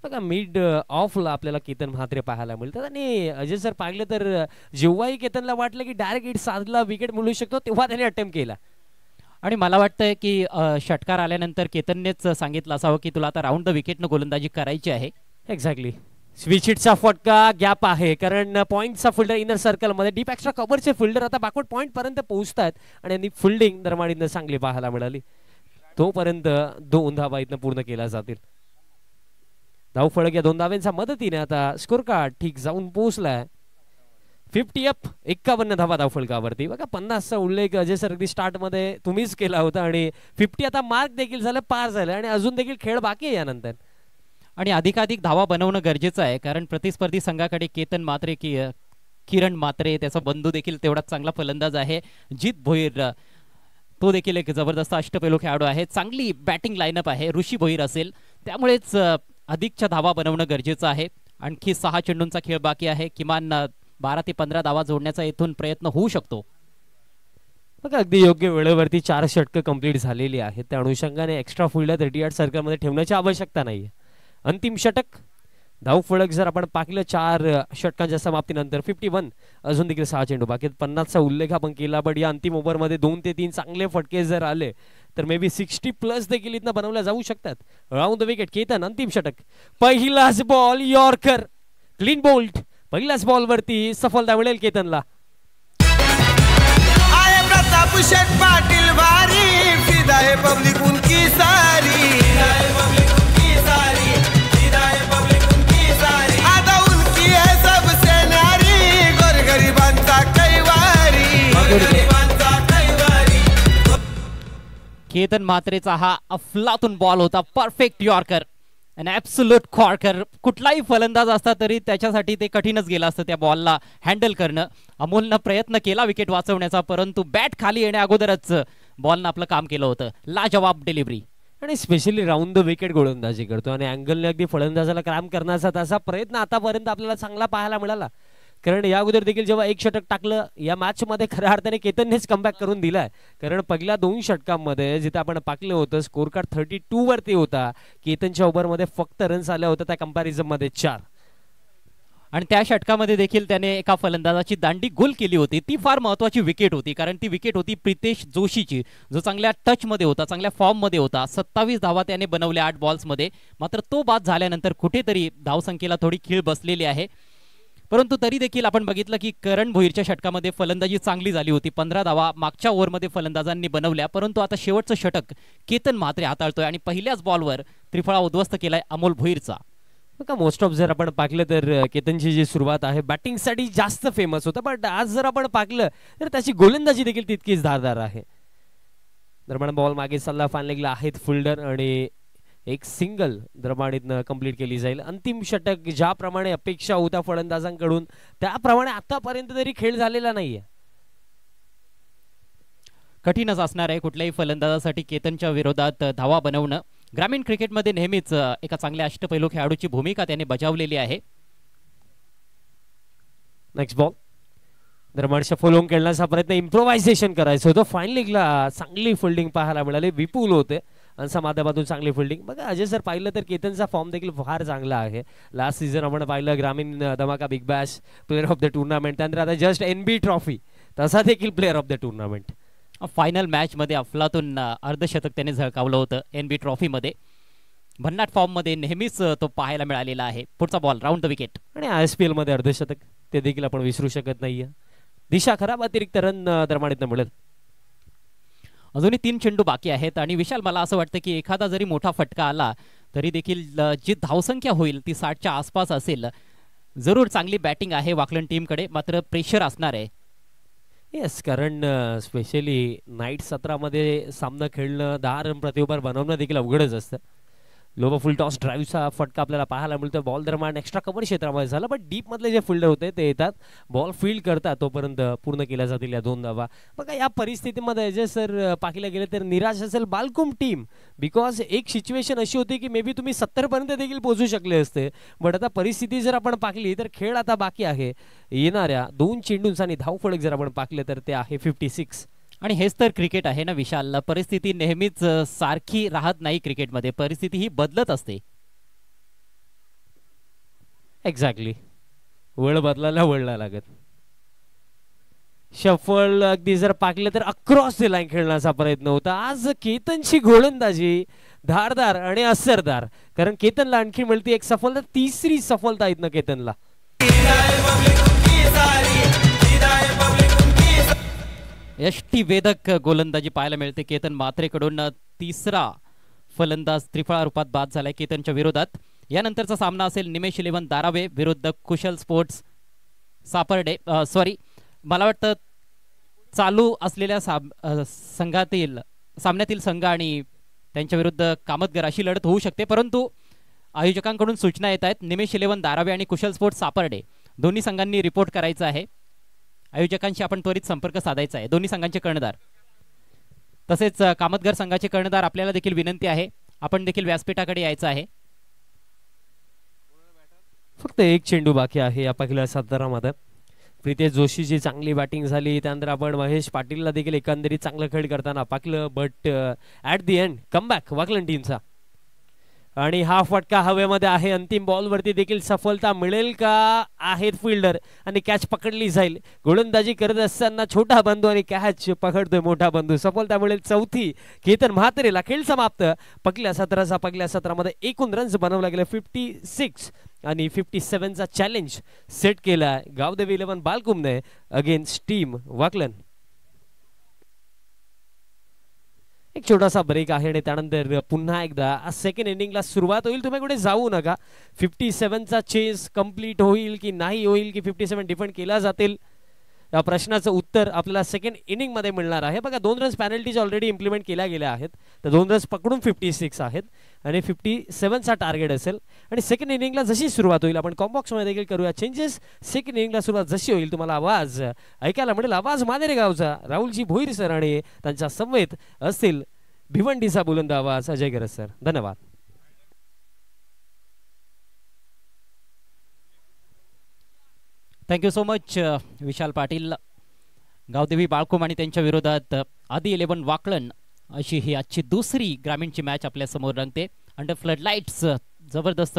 S1: बघा मिड ऑफला आपल्याला केतन म्हात्रे पाहायला मिळतात आणि अजय सर पाहिलं तर जेव्हाही केतनला वाटलं की डायरेक्ट हिट साधला विकेट मिळू शकतो तेव्हा त्याने अटेम्प्ट केला.
S2: आणि मला वाटतंय की षटकार आल्यानंतर केतननेच सांगितलं असावं की तुला आता राऊंड द विकेटनं गोलंदाजी करायची आहे.
S1: एक्झॅक्टली. स्विच हिटचा फटका गॅप आहे कारण पॉईंटचा फिल्डर इनर सर्कल मध्ये डीप एक्स्ट्रा कव्हरचे फिल्डर आता बॅकवर्ड पॉईंट पर्यंत पोहोचतात आणि फिल्डिंग दरम्यान चांगली पाहायला मिळाली. तोपर्यंत 2 धावा इथनं पूर्ण केल्या जातील. धावफलक या 2 धाव्यांच्या मदतीने आता स्कोर कार्ड ठीक जाऊन पोहोचलाय. 50 अप 51 धावा धावफलकावरती. बघा 50चा उल्लेख अजय सर अगदी स्टार्ट मध्ये तुम्हीच केला होता आणि 50 आता मार्क देखील झालं, पार झालं आणि अजून देखील खेळ बाकी आहे यानंतर.
S2: आणि अधिकाधिक धावा बनवणं गरजेचं आहे कारण प्रतिस्पर्धी संघाकडे केतन मात्रे किरण मात्रे त्याचा बंधू देखील तेवढाच चांगला फलंदाज आहे. जित भोईर तो देखील एक जबरदस्त अष्टपैलू खेळाडू आहे. चांगली बॅटिंग लाईनअप आहे. ऋषी भोईर असेल, त्यामुळेच अधिकच्या धावा बनवणं गरजेचं आहे. आणखी 6 चेंडूंचा खेळ बाकी आहे. किमान 12 ते 15 धावा जोडण्याचा इथून प्रयत्न होऊ शकतो.
S1: बघा अगदी योग्य वेळेवरती 4 षटकं कंप्लीट झालेली आहेत. त्या अनुषंगाने एक्स्ट्रा फिल्डर 38 सर्कलमध्ये ठेवण्याची आवश्यकता नाहीये. अंतिम षटक धावफलक जर आपण पाहिलं 4 षटकांच्या समाप्तीनंतर 51 अजून देखील 6 चेंडू बाकी. 50चा उल्लेख आपण केला, बट या अंतिम ओव्हरमध्ये 2 ते 3 चांगले फटके जर आले तर मे बी 60+ देखील इथनं बनवल्या जाऊ शकतात. Round the wicket Ketan. अंतिम षटक. पहिलाच बॉल यॉर्कर क्लीन बोल्ट. पहिल्याच बॉल वरती सफलता मिळेल केतनला.
S3: आय प्रताप शेठ पाटील भारी फिदा है पब्लिक उनकी सारी. फिदा है पब्लिक उनकी सारी. फिदा है पब्लिक
S2: केतन म्हात्रेचा हा अफलातून बॉल होता, परफेक्ट यॉर्कर, अन ॲब्सोल्यूट कॉर्कर. कुठलाही फलंदाज असता तरी त्याच्यासाठी ते कठीणच गेलं असतं त्या बॉलला हँडल करणं. अमोलनं प्रयत्न केला विकेट वाचवण्याचा, परंतु बॅट खाली येण्या अगोदरच बॉलनं आपलं काम केलं होतं. लाजवाब डिलिव्हरी
S1: आणि स्पेशली राऊंड द विकेट गोलंदाजी करतो आणि अँगलने अगदी फलंदाजाला काम करण्याचा तसा प्रयत्न आतापर्यंत आपल्याला चांगला पाहायला मिळाला. कारण या अगोदर देखील जेव्हा एक षटक टाकलं या मॅच मध्ये खऱ्या अर्थाने केतननेच कमबॅक करून दिलाय. कारण पहिल्या 2 षटकांमध्ये जिथे आपण पाकलं होतं स्कोर कार्ड 32 वरती होता, केतनच्या ओव्हरमध्ये फक्त रन्स आल्या होत्या त्या कंपॅरिझन मध्ये 4.
S2: आणि त्या षटकामध्ये देखील त्याने एका फलंदाजाची दांडी गोल केली होती. ती फार महत्वाची विकेट होती, कारण ती विकेट होती प्रितेश जोशीची, जो चांगल्या टच मध्ये होता, चांगल्या फॉर्म मध्ये होता. 27 धावा त्याने बनवल्या 8 बॉल्स मध्ये. मात्र तो बाद झाल्यानंतर कुठेतरी धावसंख्येला थोडी खीळ बसलेली आहे. परंतु तरी देखील आपण बघितलं की करण भोईरच्या षटकामध्ये फलंदाजी चांगली झाली होती. 15 धावा मागच्या ओव्हरमध्ये फलंदाजांनी बनवल्या, परंतु आता शेवटचं षटक केतन म्हात्रे हाताळतोय आणि पहिल्याच बॉलवर त्रिफळा उद्ध्वस्त केलाय अमोल भोईरचा.
S1: बघा मोस्ट ऑफ जर आपण पाहिलं तर केतनची जी सुरुवात आहे बॅटिंगसाठी जास्त फेमस होतं, बट आज जर आपण पाहिलं तर त्याची गोलंदाजी देखील तितकीच धारदार आहे. दरम्यान बॉल मागे चालला, फाईन लेगला आहेत फिल्डर आणि एक सिंगल दरम्यान कंप्लीट केली जाईल. अंतिम षटक ज्याप्रमाणे अपेक्षा होत्या फलंदाजांकडून त्याप्रमाणे आतापर्यंत तरी खेळ झालेला नाहीये.
S2: कठीणच असणार आहे कुठल्याही फलंदाजासाठी केतनच्या विरोधात धावा बनवणं. ग्रामीण क्रिकेटमध्ये नेहमीच एका चांगल्या अष्टपैलू खेळाडूची भूमिका त्याने बजावलेली आहे.
S1: नेक्स्ट बॉल दरम्यान शफल होऊन खेळण्याचा प्रयत्न, इम्प्रोव्हायझेशन करायचं होतं. फाईन लेगला चांगली फिल्डिंग पाहायला मिळाली, विपुल होते अंसा माध्यमातून चांगली फिल्डिंग. बघा अजय सर पाहिलं तर केतनचा फॉर्म देखील फार चांगला आहे. लास्ट सीझन आपण पाहिलं ग्रामीण धमाका, big Bash, player of the tournament, त्यानंतर आता जस्ट NB ट्रॉफी, तसा देखील player of the tournament.
S2: Final match मध्ये अफलातून अर्धशतक त्याने झळकावलं होतं NB ट्रॉफी मध्ये. भन्नाट फॉर्म मध्ये नेहमीच तो पाहायला मिळालेला आहे. पुढचा बॉल राऊंड द विकेट
S1: आणि ISPL मध्ये अर्धशतक ते देखील आपण विसरू शकत नाहीये. दिशा खराब, अतिरिक्त रन दरम्यान मिळेल.
S2: अजूनही 3 चेंडू बाकी आहेत आणि विशाल मला असं वाटतं की एखादा जरी मोठा फटका आला तरी देखील जी धावसंख्या होईल ती 60च्या आसपास असेल. जरूर चांगली बॅटिंग आहे वाकलन टीमकडे, मात्र प्रेशर असणार आहे.
S1: येस, कारण स्पेशली नाईट सत्रामध्ये सामना खेळणं, 10 रन प्रति ओव्हर बनवणं देखील अवघडच असतं. लोबा फुल टॉस ड्राईव्हचा फटका आपल्याला पाहायला मिळतो. बॉल दरम्यान एक्स्ट्रा कव्हर क्षेत्रामध्ये झाला, बट डीप मधले जे फिल्डर होते ते येतात, बॉल फील्ड करतात, तोपर्यंत पूर्ण केल्या जातील या 2 धावा. बघा या परिस्थितीमध्ये जे सर पाहिलं गेलं तर निराश असेल बालकुम टीम, बिकॉज एक सिच्युएशन अशी होती की मे बी तुम्ही 70 पर्यंत देखील पोहोचू शकले असते. बट आता परिस्थिती जर आपण पाहिली तर खेळ आता बाकी आहे. येणाऱ्या 2 चेंडूंचा आणि धावफलक जर आपण पाहिलं तर ते आहे 56.
S2: आणि हेच तर क्रिकेट आहे ना विशाल, परिस्थिती नेहमीच सारखी राहत नाही. क्रिकेटमध्ये परिस्थिती ही बदलत असते.
S1: एक्झॅक्टली, वळ बदलायला वळला लागत. शफल अगदी जर पाकले तर अक्रॉस द लाईन खेळण्याचा प्रयत्न होता. आज केतनची गोलंदाजी धारदार आणि असरदार, कारण केतनला आणखी मिळते एक सफलता, 3री सफलता इथनं केतनला.
S2: यष्टीवेधक गोलंदाजी पाहायला मिळते केतन म्हात्रेकडून. 3रा फलंदाज त्रिफळा रूपात बाद झालाय केतनच्या विरोधात. यानंतरचा सामना असेल निमेश 11 दारावे विरुद्ध कुशल स्पोर्ट्स सापर्डे. सॉरी, मला वाटतं चालू असलेल्या सामन्यातील संघ आणि त्यांच्या विरुद्ध कामतगर अशी लढत होऊ शकते. परंतु आयोजकांकडून सूचना येत आहेत, निमेश 11 दारावे आणि कुशल स्पोर्ट्स सापर्डे दोन्ही संघांनी रिपोर्ट करायचा आहे. आयोजकांशी आपण त्वरित संपर्क साधायचा आहे. दोन्ही संघांचे कर्णधार तसेच कामतगर संघाचे कर्णधार आपल्याला देखील विनंती आहे, आपण देखील व्यासपीठाकडे यायचं आहे.
S1: फक्त एक चेंडू बाकी आहे या पहिल्या सत्रामध्ये. प्रितेश जोशीची चांगली बॅटिंग झाली, त्यानंतर आपण महेश पाटीलला देखील एकंदरीत चांगलं खेळ करताना पाकलं, but at the end comeback वाकलन टीमचा. आणि हा फटका हवेमध्ये आहे. अंतिम बॉल वरती देखील सफलता मिळेल का? आहेत फिल्डर आणि कॅच पकडली जाईल. गोलंदाजी करत असताना छोटा बंधू आणि कॅच पकडतोय मोठा बंधू. सफलता मिळेल 4थी केतन म्हात्रेला. खेळ समाप्त. पहिल्या सत्रामध्ये एकूण रन्स बनवला गेले 56 आणि 57चा चॅलेंज सेट केला गावदेवी 11 बालकुमने अगेन्स्ट टीम वाकलन. एक छोटासा ब्रेक आहे आणि त्यानंतर पुन्हा एकदा सेकंड इनिंगला सुरुवात होईल. तुम्ही कुठे जाऊ नका. 57चा चेस कंप्लीट होईल की नाही होईल, की 57 डिफेंड केला जातील, या प्रश्नाचं उत्तर आपल्याला सेकंड इनिंग मध्ये मिळणार आहे. बघा 2 रन्स पॅनल्टीज ऑलरेडी इम्प्लिमेंट केल्या गेल्या आहेत, तर 2 रन्स पकडून 56 आहेत आणि 57चा टार्गेट असेल. आणि सेकंड इनिंगला जशी सुरुवात होईल आपण कॉम्बॉक्स मध्ये देखील करूया चेंजेस. सेकंड इनिंगला सुरुवात जशी होईल तुम्हाला आवाज ऐकायला मिळेल, आवाज मानेरे गावचा राहुलजी भोईर सर आणि त्यांच्या समवेत असतील भिवंडीचा बुलंद आवाज अजय गरज सर. धन्यवाद.
S2: Thank you so much Vishal Patil. Gavdevi बाळकुम आणि त्यांच्या विरोधात आदी 11 वाकलन अशी ही आजची दुसरी ग्रामीणची मॅच आपल्या समोर रंगते. अंडर फ्लड लाईट्स जबरदस्त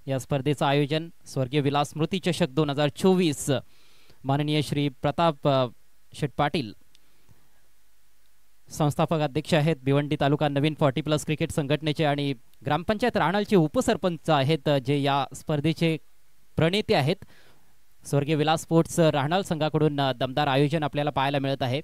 S2: या स्पर्धेचं आयोजन स्वर्गीय विलास स्मृती चषक 2024 माननीय श्री प्रताप शेट पाटील संस्थापक अध्यक्ष आहेत, भिवंडी तालुका नवीन 40+ क्रिकेट संघटनेचे आणि ग्रामपंचायत राहणालचे उपसरपंच आहेत, जे या स्पर्धेचे प्रणेते आहेत. स्वर्गीय विलास स्पोर्ट्स राहणाल संघाकडून दमदार आयोजन आपल्याला पाहायला मिळत आहे.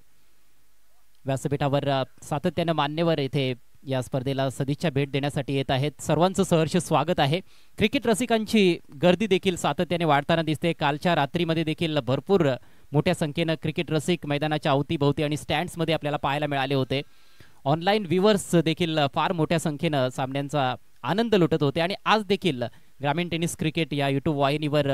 S2: व्यासपीठावर सातत्याने मान्यवर येथे या स्पर्धेला सदिच्छा भेट देण्यासाठी येत आहेत. सर्वांचं सहर्ष स्वागत आहे. क्रिकेट रसिकांची गर्दी देखील सातत्याने वाढताना दिसते. कालच्या रात्रीमध्ये देखील भरपूर मोठ्या संख्येनं क्रिकेट रसिक मैदानाच्या अवतीभोवती आणि स्टँड्समध्ये आपल्याला पाहायला मिळाले होते. ऑनलाईन व्ह्युअर्स देखील फार मोठ्या संख्येनं सामन्यांचा आनंद लुटत होते आणि आज देखील ग्रामीण टेनिस क्रिकेट या यूट्यूब वाहिनीवर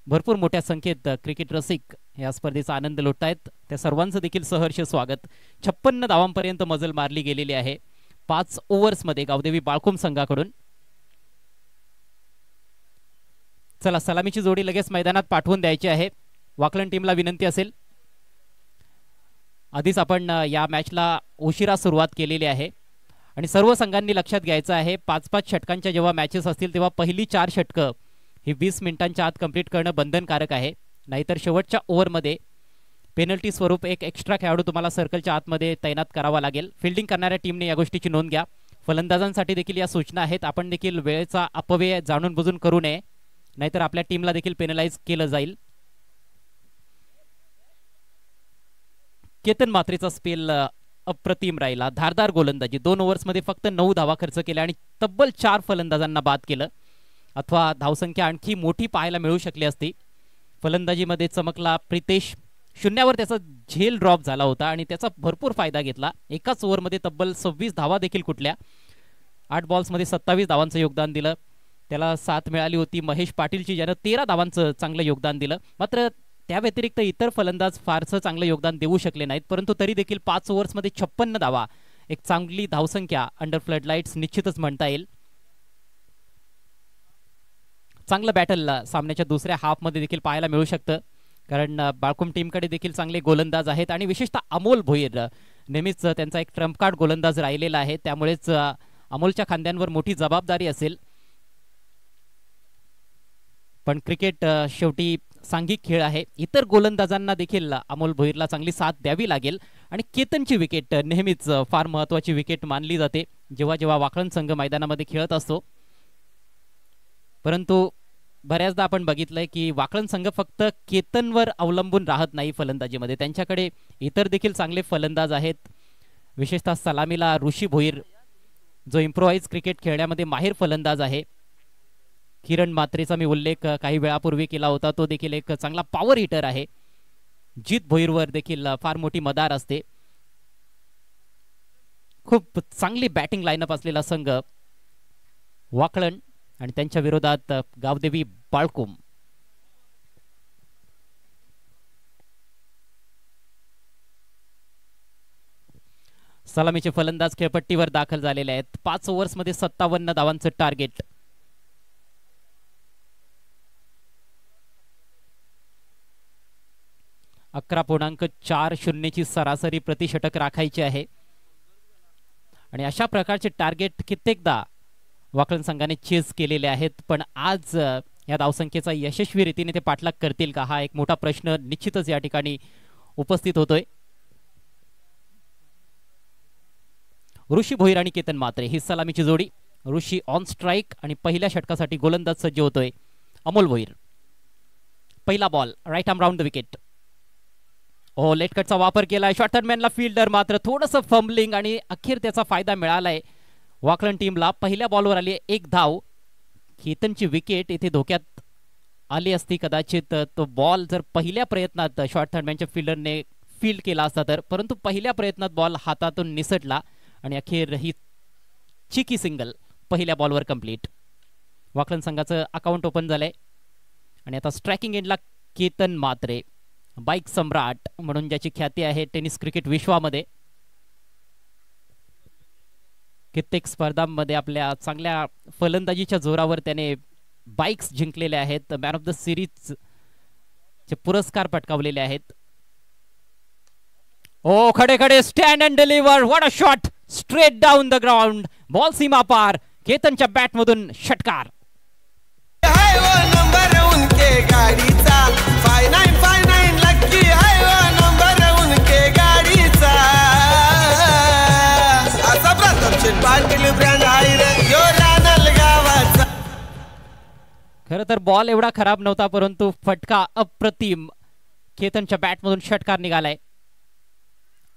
S2: भरपूर मोठ्या संख्येत क्रिकेट रसिक या स्पर्धेचा आनंद लुटतायत. त्या सर्वांचं देखील सहर्ष स्वागत. 56 धावांपर्यंत मजल मारली गेलेली आहे 5 ओव्हर्समध्ये गावदेवी बाळकुम संघाकडून. चला सलामीची जोडी लगेच मैदानात पाठवून द्यायची आहे. वाकलन टीमला विनंती असेल, आधीच आपण या मॅचला उशिरा सुरुवात केलेली आहे आणि सर्व संघांनी लक्षात घ्यायचं आहे 5-5 षटकांच्या जेव्हा मॅचेस असतील तेव्हा पहिली 4 षटकं ही 20 मिनिटांच्या आत कंप्लीट करणं बंधनकारक आहे. नाहीतर शेवटच्या ओव्हरमध्ये पेनल्टी स्वरूप एक एक्स्ट्रा खेळाडू तुम्हाला सर्कलच्या आतमध्ये तैनात करावा लागेल. फिल्डिंग करणाऱ्या टीमने या गोष्टीची नोंद घ्या. फलंदाजांसाठी देखील या सूचना आहेत. आपण देखील वेळेचा अपव्यय जाणून बुजून करू नये, नाहीतर आपल्या टीमला देखील पेनलाइज केलं जाईल. केतन मात्रेचा स्पेल अप्रतिम राहिला. धारदार गोलंदाजी. 2 ओव्हर्समध्ये फक्त 9 धावा खर्च केल्या आणि तब्बल 4 फलंदाजांना बाद केलं, अथवा धावसंख्या आणखी मोठी पाहायला मिळू शकली असती. फलंदाजीमध्ये चमकला प्रितेश. 0वर त्याचा झेल ड्रॉप झाला होता आणि त्याचा भरपूर फायदा घेतला. एकाच ओव्हरमध्ये तब्बल 26 धावा देखील कुठल्या. 8 बॉल्समध्ये 27 धावांचं योगदान दिलं. त्याला साथ मिळाली होती महेश पाटीलची, ज्यानं 13 धावांचं चांगलं योगदान दिलं. मात्र त्या व्यतिरिक्त इतर फलंदाज फारसं चांगलं योगदान देऊ शकले नाहीत, परंतु तरी देखील 5 ओव्हर्समध्ये 56 धावा, एक चांगली धावसंख्या अंडर फ्लड लाईट्स निश्चितच म्हणता येईल. चांगलं बॅटल सामन्याच्या दुसऱ्या हाफमध्ये देखील पाहायला मिळू शकतं, कारण बाळकुम टीमकडे देखील चांगले गोलंदाज आहेत आणि विशेषतः अमोल भोईर नेहमीच त्यांचा एक ट्रम्प कार्ड गोलंदाज राहिलेला आहे. त्यामुळेच अमोलच्या खांद्यांवर मोठी जबाबदारी असेल. पण क्रिकेट शेवटी सांघिक खेळ आहे. इतर गोलंदाजांना देखील अमोल भोईरला चांगली साथ द्यावी लागेल आणि केतनची विकेट नेहमीच फार महत्त्वाची विकेट मानली जाते जेव्हा जेव्हा वाकलन संघ मैदानामध्ये खेळत असतो. परंतु बऱ्याचदा आपण बघितलंय की वाकलन संघ फक्त केतनवर अवलंबून राहत नाही फलंदाजीमध्ये. त्यांच्याकडे इतर देखील चांगले फलंदाज आहेत. विशेषतः सलामीला ऋषी भोईर, जो इम्प्रोवाइज क्रिकेट खेळण्यामध्ये माहिर फलंदाज आहे. किरण मात्रेचा मी उल्लेख काही वेळापूर्वी केला होता, तो देखील एक चांगला पॉवर हिटर आहे. जीत भोईरवर देखील फार मोठी मदार असते. खूप चांगली बॅटिंग लाईनअप असलेला संघ वाकलन आणि त्यांच्या विरोधात गावदेवी बाळकुम. सलामीचे फलंदाज खेळपट्टीवर दाखल झालेले आहेत. 5 ओव्हर्समध्ये 57 धावांचं टार्गेट. .40 सरासरी प्रतिषटक राखायची आहे आणि अशा प्रकारचे टार्गेट कित्येकदा वाकलन संघाने चेस केलेले आहेत. पण आज या धावसंख्येचा यशस्वी रीतीने ते पाठलाग करतील का, हा एक मोठा प्रश्न निश्चितच या ठिकाणी उपस्थित होतोय. ऋषी भोईर आणि केतन मात्रे ही सलामीची जोडी. ऋषी ऑन स्ट्राइक आणि पहिल्या षटकासाठी गोलंदाज सज्ज होतोय अमोल भोईर. पहिला ball right arm round the wicket. Oh late कटचा वापर केलाय. शॉर्टरमॅनला फिल्डर मात्र थोडंसं फंबलिंग आणि अखेर त्याचा फायदा मिळालाय वाकलन टीमला. पहिल्या बॉलवर आली 1 धाव. केतनची विकेट इथे धोक्यात आली असती कदाचित तो बॉल जर पहिल्या प्रयत्नात शॉर्ट थर्डमॅनच्या फिल्डरने फील्ड केला असता तर, परंतु पहिल्या प्रयत्नात बॉल हातातून निसटला आणि अखेर ही चिकी सिंगल पहिल्या बॉलवर कंप्लीट. वाकलन संघाचं अकाउंट ओपन झालंय आणि आता स्ट्रायकिंग एंडला केतन म्हात्रे, बाईक सम्राट म्हणून ज्याची ख्याती आहे टेनिस क्रिकेट विश्वामध्ये. कित्येक स्पर्धांमध्ये आपल्या चांगल्या फलंदाजीच्या जोरावर त्याने बाईक्स जिंकलेले आहेत, मॅन ऑफ द सिरीज चे पुरस्कार पटकावलेले आहेत. ओ खडे खडे stand and deliver, what a shot, straight down the ground, ball सीमा पार, केतनच्या बॅट मधून षटकार.
S3: हाय वो नंबर उनके गाडीचा 5959 लक्की, हाय वो नंबर उनके गाडीचा. असा प्रताप शेठ पाटील ब्रँड आहे रे यो रानल गावाचा.
S2: खरं तर बॉल एवढा खराब नव्हता, परंतु फटका अप्रतिम, केतनच्या बॅटमधून षटकार निघालाय.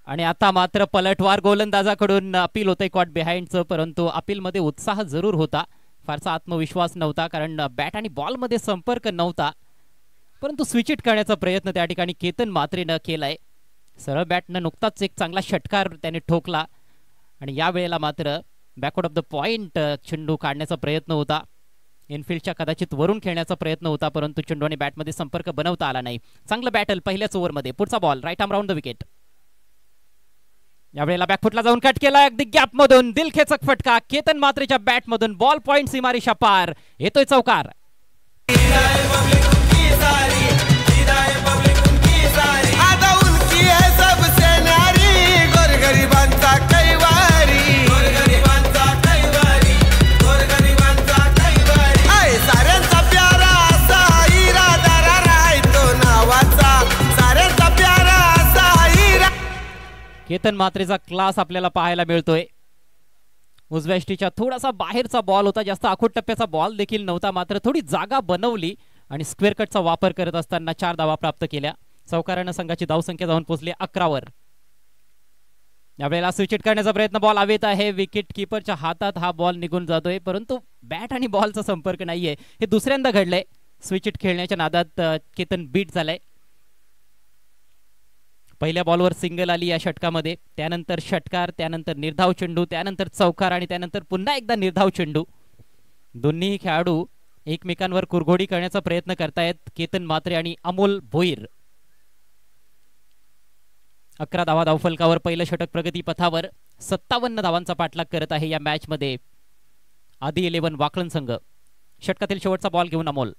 S2: आणि आता मात्र पलटवार गोलंदाजाकडून अपील होतंय कॉट बिहाइंडचं, परंतु अपीलमध्ये उत्साह जरूर होता, फारसा आत्मविश्वास नव्हता, कारण बॅट आणि बॉलमध्ये संपर्क नव्हता. परंतु स्विच इट करण्याचा प्रयत्न त्या ठिकाणी केतन म्हात्रेनं केलाय. सरळ बॅटनं नुकताच एक चांगला षटकार त्याने ठोकला आणि या वेळेला मात्र बॅकवर्ड ऑफ द पॉइंट चेंडू काढण्याचा प्रयत्न होता, इनफिल्डच्या कदाचित वरून खेळण्याचा प्रयत्न होता, परंतु चेंडूने बॅटमध्ये संपर्क बनवता आला नाही. चांगलं बॅटल पहिल्याच ओव्हरमध्ये. पुढचा ball right arm round the wicket. यावेळेला बॅकफुटला जाऊन कट केला, अगदी गॅप मधून दिलखेचक फटका, केतन म्हात्रेच्या बॅट मधून बॉल पॉइंट सीमारेषा पार, येतोय चौकार. केतन म्हात्रेचा क्लास आपल्याला पाहायला मिळतोय. उजव्या यष्टीच्या थोडासा बाहेरचा बॉल होता, जास्त आखूड टप्प्याचा बॉल देखील नव्हता, मात्र थोडी जागा बनवली आणि स्क्वेअर कटचा वापर करत असताना 4 धावा प्राप्त केल्या. चौकारानं संघाची धावसंख्या जाऊन पोहोचली 11 वर. यावेळेला स्विच इट करण्याचा प्रयत्न, बॉल हवेत आहे, विकेट किपरच्या हातात हा बॉल निघून जातोय, परंतु बॅट आणि बॉलचा संपर्क नाहीये. हे दुसऱ्यांदा घडलंय. स्विच इट खेळण्याच्या नादात केतन बीट झालाय. पहिल्या बॉलवर सिंगल आली या षटकामध्ये, त्यानंतर षटकार, त्यानंतर निर्धाव चेंडू, त्यानंतर चौकार आणि त्यानंतर पुन्हा एकदा निर्धाव चेंडू. दोन्ही खेळाडू एकमेकांवर कुरघोडी करण्याचा प्रयत्न करतायत, केतन म्हात्रे आणि अमोल भोईर. 11 धावा धावफलकावर पहिलं षटक प्रगती पथावर. 57 धावांचा पाठलाग करत आहे या मॅच मध्ये आधी 11 वाकलन संघ. षटकातील शेवटचा बॉल घेऊन अमोल.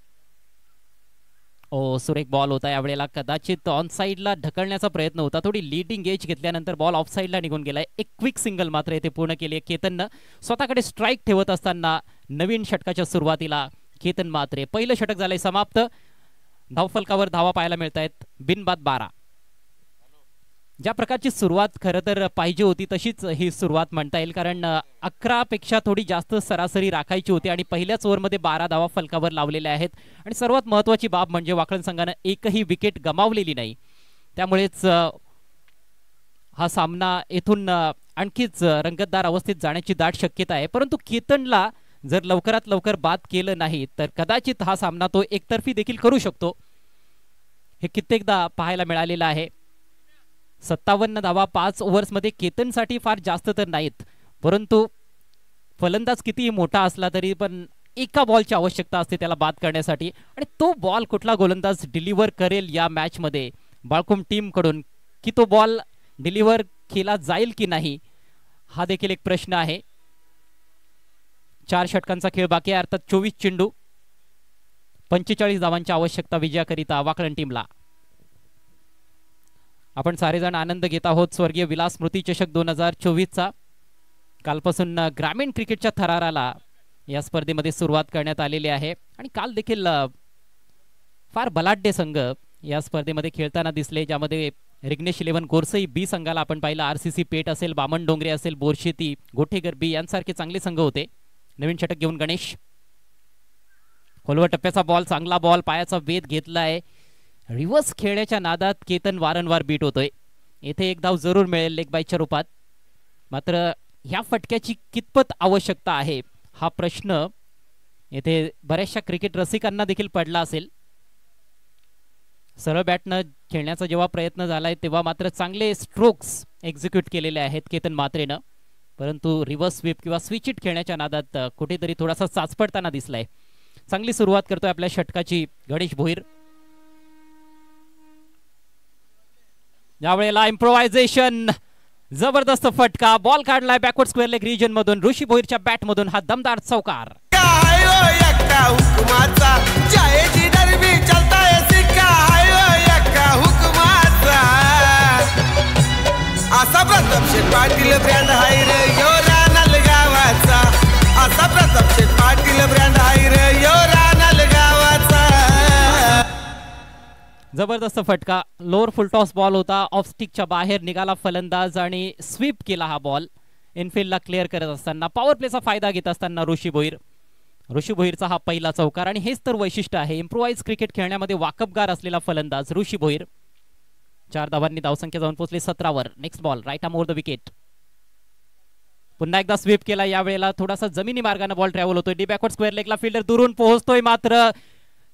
S2: सुरेख बॉल होता, यावेळेला कदाचित ऑन साइडला ढकलण्याचा प्रयत्न होता, थोडी लीडिंग एज घेतल्यानंतर बॉल ऑफ साइडला निघून गेलाय. एक क्विक सिंगल मात्र येथे पूर्ण केली केतननं. स्वतःकडे स्ट्राइक ठेवत असताना नवीन षटकाच्या सुरुवातीला केतन म्हात्रे. पहिलं षटक झालंय समाप्त. धावफलकावर धावा पाहायला मिळत आहेत, बिनबाद 12. ज्या प्रकारची सुरुवात खरं तर पाहिजे होती तशीच ही सुरुवात म्हणता येईल, कारण 11 पेक्षा थोडी जास्त सरासरी राखायची होती आणि पहिल्याच ओव्हरमध्ये 12 धावा फलकावर लावलेल्या आहेत. आणि सर्वात महत्त्वाची बाब म्हणजे वाकलन संघानं एकही विकेट गमावलेली नाही, त्यामुळेच हा सामना येथून आणखीच रंगतदार अवस्थेत जाण्याची दाट शक्यता आहे. परंतु केतनला जर लवकरात लवकर बाद केलं नाही तर कदाचित हा सामना तो एकतर्फी देखील करू शकतो. हे कित्येकदा पाहायला मिळालेलं आहे. 57 धावा 5 ओव्हर्समध्ये केतनसाठी फार जास्त तर नाहीत, परंतु फलंदाज कितीही मोठा असला तरी पण एका बॉलची आवश्यकता असते त्याला बाद करण्यासाठी, आणि तो बॉल कुठला गोलंदाज डिलिव्हर करेल या मॅच मध्ये बाळकुम टीम कडून, की तो बॉल डिलिव्हर केला जाईल की नाही हा देखील एक प्रश्न आहे. 4 षटकांचा खेळ बाकी आहे, अर्थात 24 चेंडू, 45 धावांची आवश्यकता विजयाकरिता वाकलन टीमला. आपण सारेजण आनंद घेत आहोत स्वर्गीय विलास स्मृती चषक 2024चा. कालपासून ग्रामीण क्रिकेटच्या थराराला या स्पर्धेमध्ये सुरुवात करण्यात आलेली आहे आणि काल देखील फार बलाढ्य संघ या स्पर्धेमध्ये खेळताना दिसले, ज्यामध्ये रिग्नेश 11 गोरसई बी संघाला आपण पाहिलं, आरसीसी पेट असेल, बामण डोंगरे असेल, बोरशेती, गोठेगर बी यांसारखे चांगले संघ होते. नवीन षटक घेऊन गणेश. खोलवर टप्प्याचा बॉल, चांगला बॉल, पायाचा वेध घेतलाय. रिव्हर्स खेळण्याच्या नादात केतन वारंवार बीट होतोय. येथे एक धाव जरूर मिळेल लेग बाईच्या रूपात, मात्र ह्या फटक्याची कितपत आवश्यकता आहे हा प्रश्न येथे बऱ्याचशा क्रिकेट रसिकांना देखील पडला असेल. सरळ बॅटनं खेळण्याचा जेव्हा प्रयत्न झालाय तेव्हा मात्र चांगले स्ट्रोक्स एक्झिक्यूट केलेले आहेत केतन म्हात्रेनं, परंतु रिव्हर्स स्वीप किंवा स्विच इट खेळण्याच्या नादात कुठेतरी थोडासा चाचपडताना दिसलाय. चांगली सुरुवात करतोय आपल्या षटकाची गणेश भोईर. यावेळेला इम्प्रोव्हायझेशन, जबरदस्त फटका, बॉल काढलाय बॅकवर्ड स्क्वेअर लेग रिजन मधून. ऋषी भोईरच्या बॅट मधून हा दमदार चौकार.
S3: असा प्रताप शेठ पाटील ब्रँड हाय रे यो रानाल गावाचा. असा प्रताप शेठ पाटील ब्रँड हाय रे यो रानाल गावाचा.
S2: जबरदस्त फटका, लोअर फुलटॉस बॉल होता, ऑफ स्टिकच्या बाहेर निघाला फलंदाज आणि स्वीप केला हा बॉल. इनफिल्डला क्लिअर करत असताना पॉवर प्लेचा फायदा घेत असताना ऋषी भोईरचा हा पहिला चौकार. आणि हेच तर वैशिष्ट्य आहे इम्प्रोवाइज क्रिकेट खेळण्यामध्ये वाकबगार असलेला फलंदाज ऋषी भोईर. 4 धावांनी धावसंख्या जाऊन पोहोचली 17 वर. Next ball right arm over the wicket. पुन्हा एकदा स्वीप केला, यावेळेला थोडासा जमिनी मार्गाने बॉल ट्रॅव्हल होतोय. डी बॅकवर्ड स्क्वेअर लेगला फिल्डर दुरून पोहोचतोय, मात्र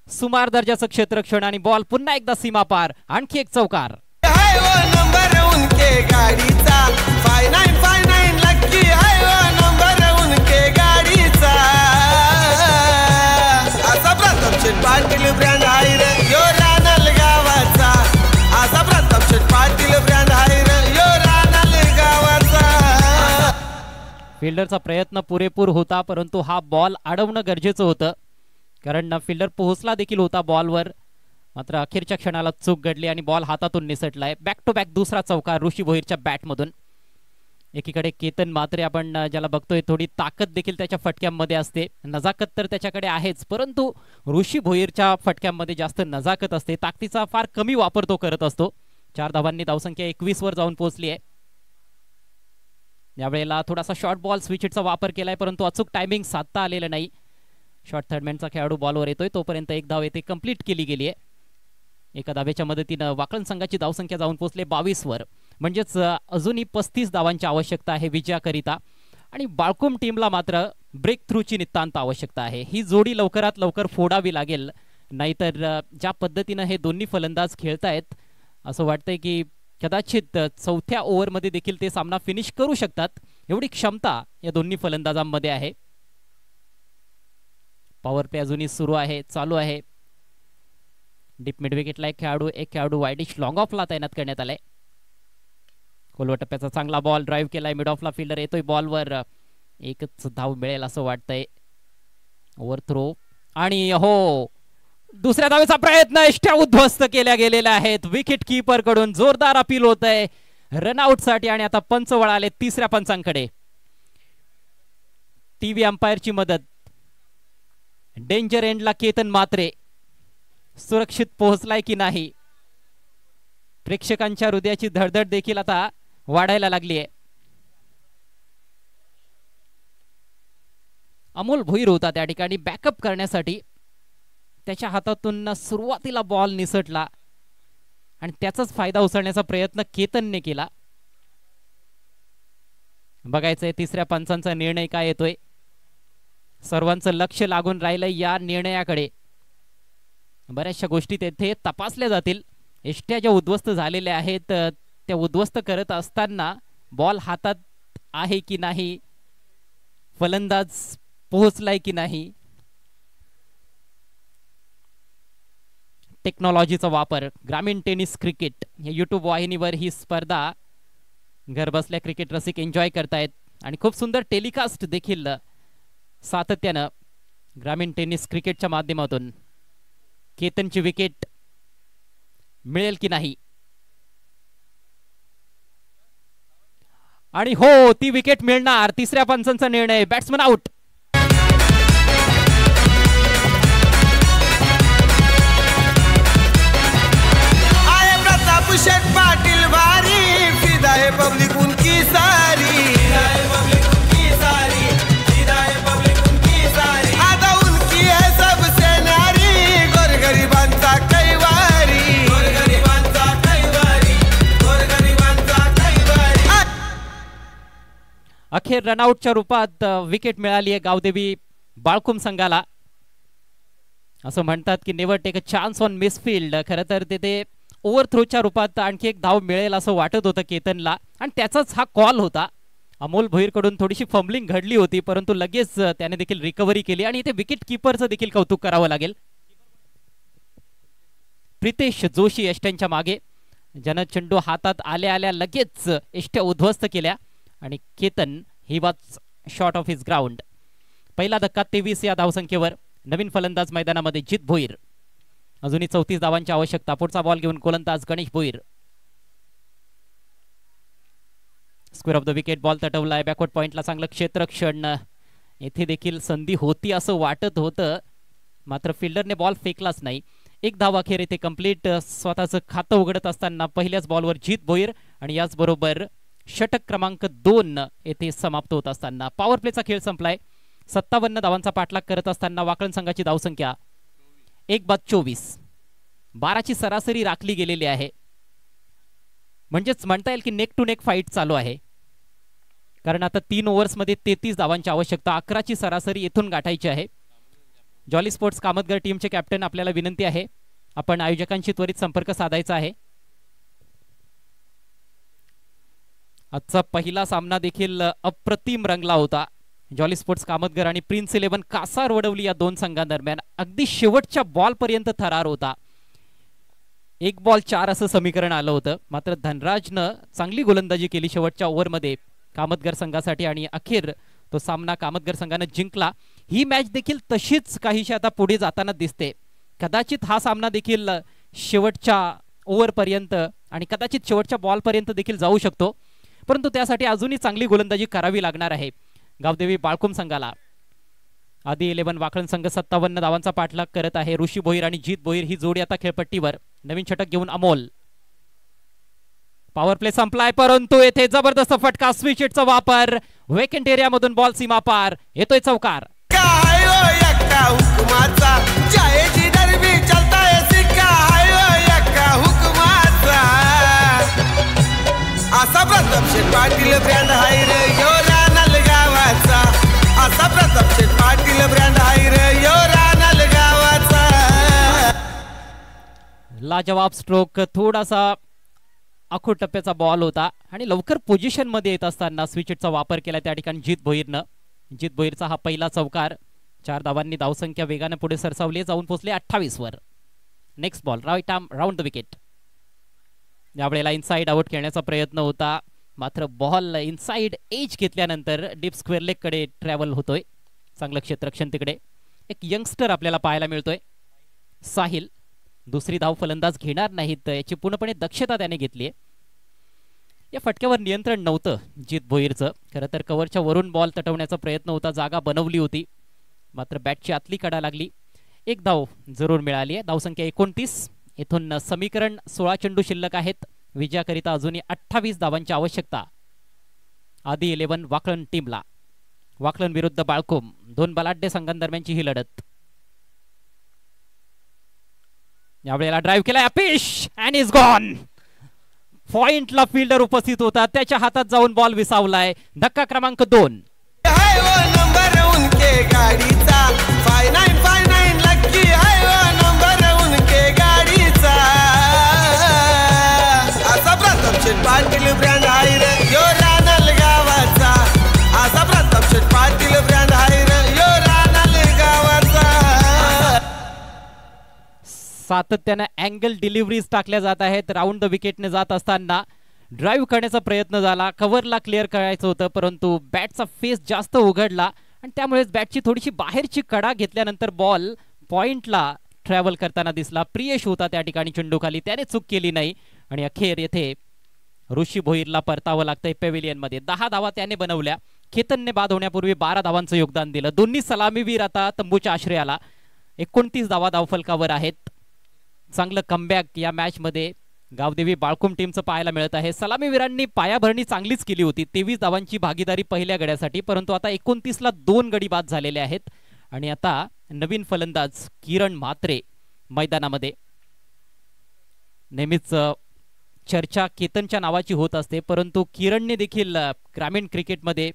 S2: सुमार दर्जाचं क्षेत्ररक्षण आणि बॉल पुन्हा एकदा सीमा पार. आणखी एक चौकार.
S3: नंबर उनके गाडीचा 5959 लक्की आहे नंबर उनके गाडीचा. असा प्रताप शेठ पाटील ब्रँड आहे रे यो रानाल गावाचा. असा प्रताप शेठ पाटील ब्रँड आहे रे यो रानाल गावाचा.
S2: फिल्डरचा प्रयत्न पुरेपूर होता, परंतु हा बॉल अडवणं गरजेचं होतं, कारण फिल्डर पोहोचला देखील होता बॉलवर, मात्र अखेरच्या क्षणाला चूक घडली आणि बॉल हातातून निसटलाय. बॅक टू बॅक दुसरा चौकार ऋषी भोईरच्या बॅटमधून. एकीकडे केतन म्हात्रे आपण ज्याला बघतोय, थोडी ताकद देखील त्याच्या फटक्यांमध्ये असते, नजाकत तर त्याच्याकडे आहेच, परंतु ऋषी भोईरच्या फटक्यांमध्ये जास्त नजाकत असते, ताकदीचा फार कमी वापर तो करत असतो. 4 धावांनी धावसंख्या 21 वर जाऊन पोहोचली आहे. यावेळेला थोडासा शॉर्ट बॉल स्विच इटचा वापर केलाय, परंतु अचूक टायमिंग साधता आलेलं नाही. शॉर्ट थर्डमॅनचा खेळाडू बॉलवर येतोय, तोपर्यंत एक धाव येथे कंप्लीट केली गेली आहे. एका धावेच्या मदतीनं वाकळण संघाची धावसंख्या जाऊन पोहोचले 22 वर. म्हणजेच अजूनही 35 धावांची आवश्यकता आहे विजयाकरिता. आणि बाळकुम टीमला मात्र ब्रेक थ्रूची नितांत आवश्यकता आहे. ही जोडी लवकरात लवकर फोडावी लागेल, नाहीतर ज्या पद्धतीनं हे दोन्ही फलंदाज खेळतायत असं वाटतंय की कदाचित चौथ्या ओव्हरमध्ये देखील ते सामना फिनिश करू शकतात, एवढी क्षमता या दोन्ही फलंदाजांमध्ये आहे. पॉवर प्ले अजूनही सुरू आहे, चालू आहे. डीप मिड विकेटला एक खेळाडू वाईडिश लॉंग ऑफला तैनात करण्यात आलाय. खोलवर टप्प्याचा चांगला बॉल ड्राईव्ह केलाय, मिड ऑफला फिल्डर येतोय बॉलवर, एकच धाव मिळेल असं वाटतंय. ओव्हर थ्रो आणि हो, दुसऱ्या धावेचा प्रयत्न, इष्ट्या उद्ध्वस्त केल्या गेलेल्या आहेत. विकेट कीपर कडून जोरदार अपील होत आहे रनआउट साठी. आणि आता पंच वळाले तिसऱ्या पंचांकडे. टीव्ही अंपायरची मदत. डेंजर एंडला केतन म्हात्रे सुरक्षित पोहोचलाय की नाही, प्रेक्षकांच्या हृदयाची धडधड देखील आता वाढायला लागली आहे. अमोल भोईर होता त्या ठिकाणी बॅकअप करण्यासाठी, त्याच्या हातातून सुरुवातीला बॉल निसटला आणि त्याचाच फायदा उचलण्याचा प्रयत्न केतनने केला. बघायचंय तिसऱ्या पंचांचा निर्णय काय येतोय. सर्वांचं लक्ष लागून राहिलंय या निर्णयाकडे. बऱ्याचशा गोष्टी तेथे तपासल्या जातील. इष्ट्या ज्या उद्ध्वस्त झालेल्या आहेत त्या उद्ध्वस्त करत असताना बॉल हातात आहे की नाही, फलंदाज पोहोचलाय की नाही, टेक्नॉलॉजीचा वापर. ग्रामीण टेनिस क्रिकेट या युट्यूब वाहिनीवर ही स्पर्धा घरबसल्या क्रिकेट रसिक एन्जॉय करतायत आणि खूप सुंदर टेलिकास्ट देखील सातत्यानं ग्रामीण टेनिस क्रिकेटच्या माध्यमातून. केतनची विकेट मिळेल की नाही, आणि हो, ती विकेट मिळणार. तिसऱ्या पंचांचा निर्णय, बॅट्समन आउट.
S3: आए प्रताप शेठ पाटील वारी, फिदा है पब्लिक उनकी सारी, फिदा है पब्लिक उनकी सारी, फिदा है पब्लिक उनकी सारी. आता उनकी है सबसे न्यारी, गोरगरिबांचा कैवारी, गोरगरिबांचा कैवारी, गोरगरिबांचा कैवारी.
S2: अखेर रनआउटच्या रूपात विकेट मिळाली आहे गावदेवी बाळकुम संघाला. असं म्हणतात की never take a chance on misfield. खरं तर तिथे ओव्हरथ्रोच्या रूपात आणखी एक धाव मिळेल असं वाटत होतं केतनला आणि त्याचाच हा कॉल होता. अमोल भोईरकडून थोडीशी फंबलिंग घडली होती परंतु लगेच त्याने देखील रिकव्हरी केली आणि इथे विकेट किपरचं देखील कौतुक करावं लागेल. प्रितेश जोशी यष्ट्यांच्या मागे, ज्यानं चेंडू हातात आल्या आल्या लगेच यष्ट्या उद्ध्वस्त केल्या आणि Ketan he was short of his ground. पहिला धक्का 23 या धावसंख्येवर. नवीन फलंदाज मैदानामध्ये जित भोईर. अजूनही 34 धावांची आवश्यकता. पुढचा बॉल घेऊन गोलंदाज Ganesh Bhoir. Square off the wicket ball तटवलाय. बॅकवर्ड पॉइंटला चांगलं क्षेत्ररक्षण. येथे देखील संधी होती असं वाटत होतं मात्र फिल्डरने बॉल फेकलाच नाही. एक धाव अखेर येथे कंप्लीट. स्वतःचं खातं उघडत असताना पहिल्याच बॉलवर जित भोईर आणि याचबरोबर षटक क्रमांक 2 येथे समाप्त होत असताना पॉवर प्लेचा खेळ संपलाय. 57 धावांचा पाठलाग करत असताना वाकळण संघाची धावसंख्या 1/24. 12ची सरासरी राखली गेलेली आहे. म्हणजेच म्हणता येईल की नेक टू नेक फाईट चालू आहे कारण आता 3 ओव्हर्समध्ये 33 धावांची आवश्यकता. 11ची सरासरी येथून गाठायची आहे. जॉली स्पोर्ट्स कामतगर टीमचे कॅप्टन आपल्याला विनंती आहे आपण आयोजकांशी त्वरित संपर्क साधायचा आहे. आजचा पहिला सामना देखील अप्रतिम रंगला होता. जॉली स्पोर्ट्स कामतगर आणि प्रिन्स 11 कासार वडवली या दोन संघांदरम्यान अगदी शेवटच्या बॉल पर्यंत थरार होता. 1 बॉल 4 असं समीकरण आलं होतं मात्र धनराजनं चांगली गोलंदाजी केली शेवटच्या ओव्हरमध्ये कामतगर संघासाठी आणि अखेर तो सामना कामतगर संघाने जिंकला. ही मॅच देखील तशीच काहीशी आता पुढे जाताना दिसते. कदाचित हा सामना देखील शेवटच्या ओव्हरपर्यंत आणि कदाचित शेवटच्या बॉलपर्यंत देखील जाऊ शकतो परंतु त्यासाठी अजूनही चांगली गोलंदाजी करावी लागणार आहे गावदेवी बाळकुम संघाला. आधी 11 वाकळण संघ 57 धावांचा पाठलाग करत आहे. ऋषी भोईर आणि जित भोईर ही जोडी आता खेळपट्टीवर. नवीन षटक घेऊन अमोल. पॉवर प्ले संपलाय परंतु येथे जबरदस्त फटका. स्विच हिटचा वापर. वेकेंट एरिया मधून बॉल सीमा पार. येतोय चौकार.
S3: काय ओ यक्का हुकमाचा जायची दरबी चलताय सिक्का. हाय ओ यक्का हुकमाचा असा प्रताप शेठ पाटील ब्रँड हाय रे यो रानाल गावाचा. असा प्रताप शेठ पाटील ब्रँड हाय रे यो रानाल गावाचा.
S2: लाजवाब स्ट्रोक. थोडासा आखूड टप्प्याचा बॉल होता आणि लवकर पोझिशन मध्ये येत असताना स्विच हिटचा वापर केला त्या ठिकाणी जित भोईरनं. जित भोईरचा हा पहिला चौकार. 4 धावांनी धावसंख्या वेगाने पुढे सरसावली. जाऊन पोहोचले 28 वर. Next ball right arm round the wicket. यावेळेला इनसाइड आउट खेळण्याचा प्रयत्न होता मात्र बॉल इनसाइड एज घेतल्यानंतर डीप स्क्वेअर लेग कडे ट्रॅव्हल होतोय. चांगलं क्षेत्ररक्षण तिकडे. एक यंगस्टर आपल्याला पाहायला मिळतोय साहिल. दुसरी धाव फलंदाज घेणार नाहीत याची पूर्णपणे दक्षता त्याने घेतली आहे. या फटक्यावर नियंत्रण नव्हतं जित भोईरचं. खरं तर कव्हरच्या वरून बॉल तटवण्याचा प्रयत्न होता. जागा बनवली होती मात्र बॅटची आतली कडा लागली. 1 धाव जरूर मिळाली आहे. धावसंख्या 29. इथून समीकरण 16 चेंडू शिल्लक आहेत. विजयाकरिता अजूनही 28 धावांची आवश्यकता. आधी 11 वाकळण टीमला. वाकळण विरुद्ध बाळकुम. 2 बलाढ्य संघांदरम्यानची ही लढत. यावेळेला ड्राइव्ह केलाय अपिश अँड इज गॉन. पॉइंटला फिल्डर उपस्थित होता. त्याच्या हातात जाऊन बॉल विसावलाय. धक्का क्रमांक 2.
S3: हाय ओ नंबर उनके गाडीचा 5959 लक्की. हाय ओ नंबर उनके गाडीचा असा प्रताप शेठ पाटील ब्रँड हाय रे यो रानाल गावाचा. असा प्रताप शेठ पाटील ब्रँड हाय रे यो रानाल गावाचा.
S2: सातत्याने अँगल डिलिव्हरीज टाकल्या जात आहेत. राऊंड द विकेटने जात असताना ड्राइव्ह करण्याचा प्रयत्न झाला. कव्हरला क्लिअर करायचं होतं परंतु बॅटचा फेस जास्त उघडला आणि त्यामुळेच बॅटची थोडीशी बाहेरची कडा घेतल्यानंतर बॉल पॉइंटला ट्रॅव्हल करताना दिसला. प्रियेश होता त्या ठिकाणी चेंडूखाली. त्याने चूक केली नाही आणि अखेर येथे ऋषी भोईरला परतावं लागतंय पेव्हिलियन मध्ये. 10 धावा त्याने बनवल्या. केतनने बाद होण्यापूर्वी 12 धावांचं योगदान दिलं. दोन्ही सलामीवीर आता तंबूच्या आश्रयाला. 29 धावा धावफलकावर आहेत. चांगलं कमबॅक या मॅच मध्ये गावदेवी बाळकुम टीमचं पाहायला मिळत आहे. सलामीवीरांनी पायाभरणी चांगलीच केली होती. 23 धावांची भागीदारी पहिल्या गड्यासाठी परंतु आता 29 ला 2 गडी बाद झालेले आहेत आणि आता नवीन फलंदाज किरण म्हात्रे मैदानामध्ये. नेहमीच चर्चा केतनच्या नावाची होत असते परंतु किरणने देखील ग्रामीण क्रिकेटमध्ये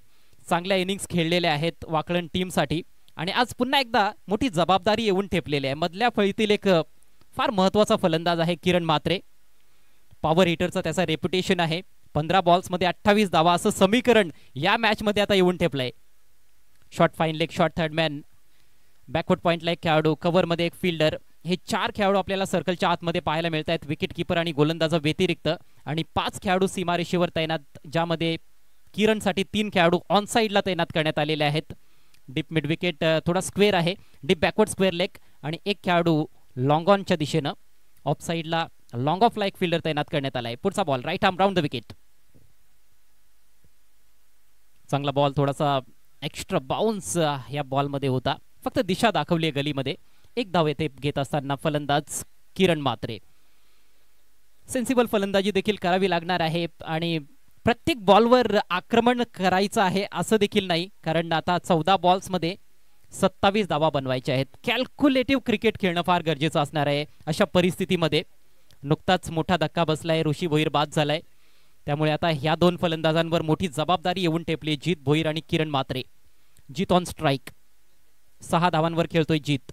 S2: चांगल्या इनिंग्स खेळलेल्या आहेत वाकळण टीमसाठी. आणि आज पुन्हा एकदा मोठी जबाबदारी येऊन ठेपलेली आहे. मधल्या फळीतील एक फार महत्वाचा फलंदाज आहे किरण म्हात्रे. पॉवर हिटरचा त्याचा रेप्युटेशन आहे. 15 बॉल्समध्ये 28 धावा असं समीकरण या मॅच मध्ये आता येऊन ठेपलंय. Short fine leg, short third man, backward पॉइंटला एक खेळाडू, कव्हर मध्ये एक फिल्डर, हे 4 खेळाडू आपल्याला सर्कलच्या आतमध्ये पाहायला मिळत आहेत विकेट किपर आणि गोलंदाजा व्यतिरिक्त. आणि 5 खेळाडू सीमारेषेवर तैनात, ज्यामध्ये किरणसाठी 3 खेळाडू ऑन साईडला तैनात करण्यात आलेले आहेत. डीप मिड विकेट थोडा स्क्वेअर आहे, डीप बॅकवर्ड स्क्वेअर लेग, आणि एक खेळाडू लॉंग ऑनच्या दिशेनं ऑफ साईडला लॉंग ऑफ लाईक फिल्डर तैनात करण्यात आलाय. पुढचा ball right arm round the wicket. चांगला बॉल, थोडासा एक्स्ट्रा बाउन्स या बॉलमध्ये होता, फक्त दिशा दाखवली गलीमध्ये. एक धाव येथे घेत असताना फलंदाज किरण म्हात्रे. सेन्सिबल फलंदाजी देखील करावी लागणार आहे आणि प्रत्येक बॉलवर आक्रमण करायचं आहे असं देखील नाही, कारण आता 14 बॉल्समध्ये 27 धावा बनवायच्या आहेत. कॅल्क्युलेटिव्ह क्रिकेट खेळणं फार गरजेचं असणार आहे अशा परिस्थितीमध्ये. नुकताच मोठा धक्का बसलाय, ऋषी भोईर बाद झालाय, त्यामुळे आता ह्या 2 फलंदाजांवर मोठी जबाबदारी येऊन ठेपली. जीत भोईर आणि किरण म्हात्रे. जीत ऑन स्ट्राईक, 6 धावांवर खेळतोय जीत.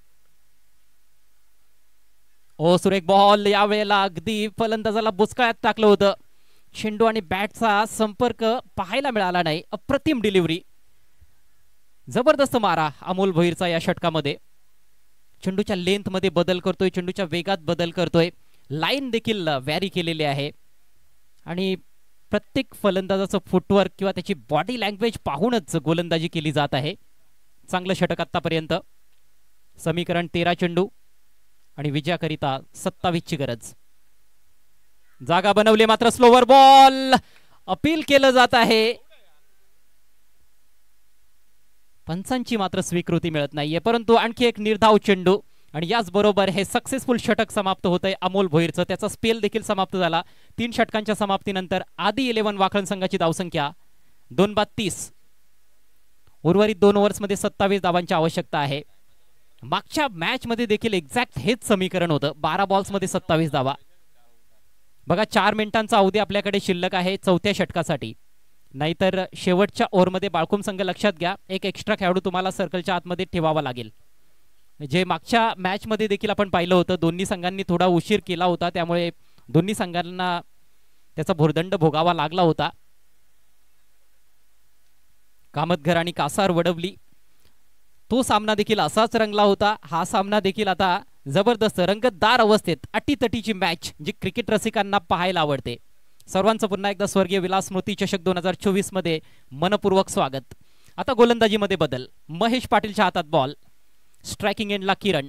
S2: ओ सुरेख बॉल, यावेळेला अगदी फलंदाजाला बुचकळ्यात टाकलं होतं. चेंडू आणि बॅटचा संपर्क पाहायला मिळाला नाही. अप्रतिम डिलिव्हरी, जबरदस्त मारा अमोल भोईरचा या षटकामध्ये. चेंडूच्या लेंथ मध्ये बदल करतोय, चेंडूच्या वेगात बदल करतोय, लाईन देखील व्हॅरी केलेली आहे. आणि प्रत्येक फलंदाजाचं फुटवर्क किंवा त्याची बॉडी लँग्वेज पाहूनच गोलंदाजी केली जात आहे. चांगलं षटक आतापर्यंत. समीकरण 13 चेंडू आणि विजयाकरिता 27 ची गरज. जागा बनवली, मात्र स्लोवर बॉल अपील केलं जात आहे. पंचांची मात्र स्वीकृती मिळत नाहीये, परंतु आणखी एक निर्धाव चेंडू आणि याच बरोबर हे सक्सेसफुल षटक समाप्त होतंय अमोल भोईरचं. त्याचा स्पेल देखील समाप्त झाला. 3 षटकांच्या समाप्तीनंतर आधी 11 वाखळण संघाची धावसंख्या 2/30. उर्वरित 2 ओव्हर्समध्ये 27 धावांची आवश्यकता आहे. मागच्या मॅच मध्ये देखील एक्झॅक्ट हेच समीकरण होतं, 12 बॉल्समध्ये 27 धावा. बघा 4 मिनिटांचा अवधी आपल्याकडे शिल्लक आहे 4थ्या षटकासाठी. नाहीतर शेवटच्या ओव्हरमध्ये बाळकुम संघ लक्षात घ्या, एक एक्स्ट्रा खेळाडू तुम्हाला सर्कलच्या आतमध्ये ठेवावा लागेल. जे मागच्या मॅच मध्ये देखील आपण पाहिलं होतं, दोन्ही संघांनी थोडा उशीर केला होता, त्यामुळे दोन्ही संघांना त्याचा भुर्दंड भोगावा लागला होता. कामतघर आणि कासार वडवली तो सामना देखील असाच रंगला होता. हा सामना देखील आता जबरदस्त रंगतदार अवस्थेत अटीतटीची मॅच जी क्रिकेट रसिकांना पाहायला आवडते. सर्वांचं पुन्हा एकदा स्वर्गीय विलास स्मृती चषक 2024 मध्ये मनपूर्वक स्वागत. आता गोलंदाजीमध्ये बदल. महेश पाटीलच्या हातात बॉल. स्ट्रायकिंग एंडला किरण.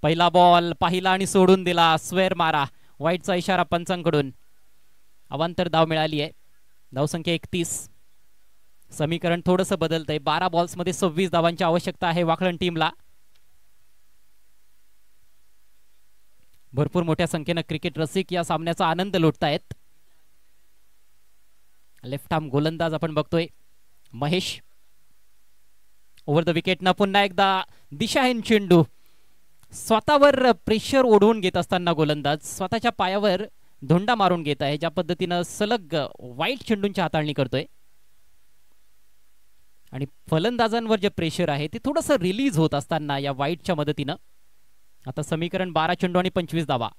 S2: पहिला बॉल पाहिला आणि सोडून दिला. स्क्वेअर मारा, वाईटचा इशारा पंचांकडून. अवांतर धाव मिळाली आहे. धावसंख्या 31. समीकरण थोडंसं बदलतंय. 12 बॉल्समध्ये 26 धावांची आवश्यकता आहे वाखळण टीमला. भरपूर मोठ्या संख्येनं क्रिकेट रसिक या सामन्याचा आनंद लुटतायत. लेफ्ट आर्म गोलंदाज आपण बघतोय महेश. ओव्हर द विकेट न पुन्हा एकदा दिशाहीन चेंडू. स्वतःवर प्रेशर ओढवून घेत असताना गोलंदाज स्वतःच्या पायावर धोंडा मारून घेत आहे. ज्या पद्धतीनं सलग वाईट चेंडूंची हाताळणी करतोय आणि फलंदाजांवर जे प्रेशर आहे ते थोडंसं रिलीज होत असताना या वाईटच्या मदतीनं. आता समीकरण 12 चेंडू आणि 25 धावा.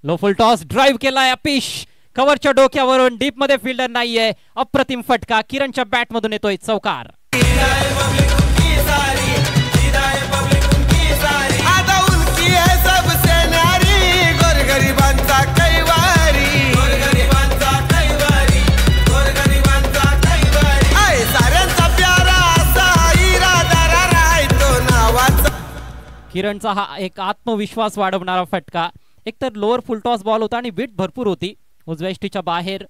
S2: लो फुल टॉस, ड्राइव्ह केलाय अपिश. कव्हरच्या डोक्यावरून डीप मध्ये फिल्डर नाहीये. अप्रतिम फटका किरणच्या बॅट मधून येतोय. चौकार. किरणचा हा एक आत्मविश्वास वाढवणारा फटका. एकतर लोअर फुलटॉस बॉल होता आणि विट भरपूर होती. उजव्या इष्टीच्या बाहेर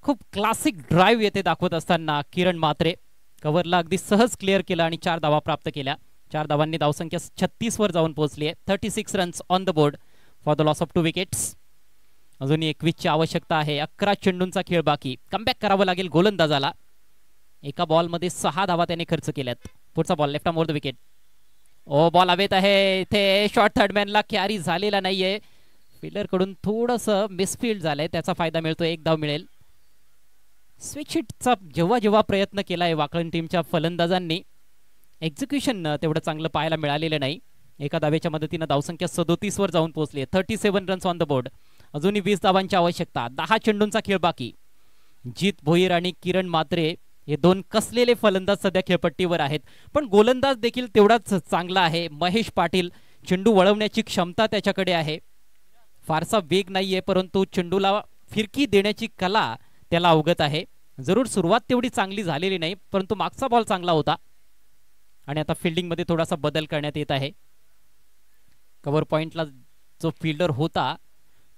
S2: खूप क्लासिक ड्राइव्ह येथे दाखवत असताना किरण म्हात्रे कव्हरला अगदी सहज क्लिअर केला आणि 4 धावा प्राप्त केल्या. 4 धावांनी धावसंख्या 36 वर जाऊन पोहोचली आहे. 36 runs on the board for the loss of 2 wickets. अजूनही 21 ची आवश्यकता आहे. 11 चेंडूंचा खेळ बाकी. कमबॅक करावं लागेल गोलंदाजाला. एका बॉलमध्ये 6 धावा त्याने खर्च केल्यात. पुढचा ball left arm over the wicket. ओ बॉल हवेत आहे. इथे शॉर्ट थर्डमॅनला कॅरी झालेला नाहीये. फिल्डर कडून थोडंसं मिसफील्ड झालंय, त्याचा फायदा मिळतो. 1 धाव मिळेल. स्विच हिटचा जेव्हा जेव्हा प्रयत्न केलाय वाकळण टीमच्या फलंदाजांनी, एक्झिक्युशन तेवढं चांगलं पाहायला मिळालेलं नाही. एका धावेच्या मदतीनं धावसंख्या 37 वर जाऊन पोहोचली. 37 रन्स ऑन द बोर्ड. अजूनही 20 धावांची आवश्यकता. 10 चेंडूंचा खेळ बाकी. जीत भोईर आणि किरण मात्रे हे दोन कसलेले फलंदाज सध्या खेळपट्टीवर आहेत, पण गोलंदाज देखील तेवढाच चांगला आहे. महेश पाटील, चेंडू वळवण्याची क्षमता त्याच्याकडे आहे. फारसा वेग नाहीये, परंतु चेंडूला फिरकी देण्याची कला त्याला अवगत आहे. जरूर सुरुवात तेवढी चांगली झालेली नाही, परंतु मागचा बॉल चांगला होता. आणि आता फिल्डिंग मध्ये थोडासा बदल करण्यात येत आहे. कव्हर पॉइंटला जो फिल्डर होता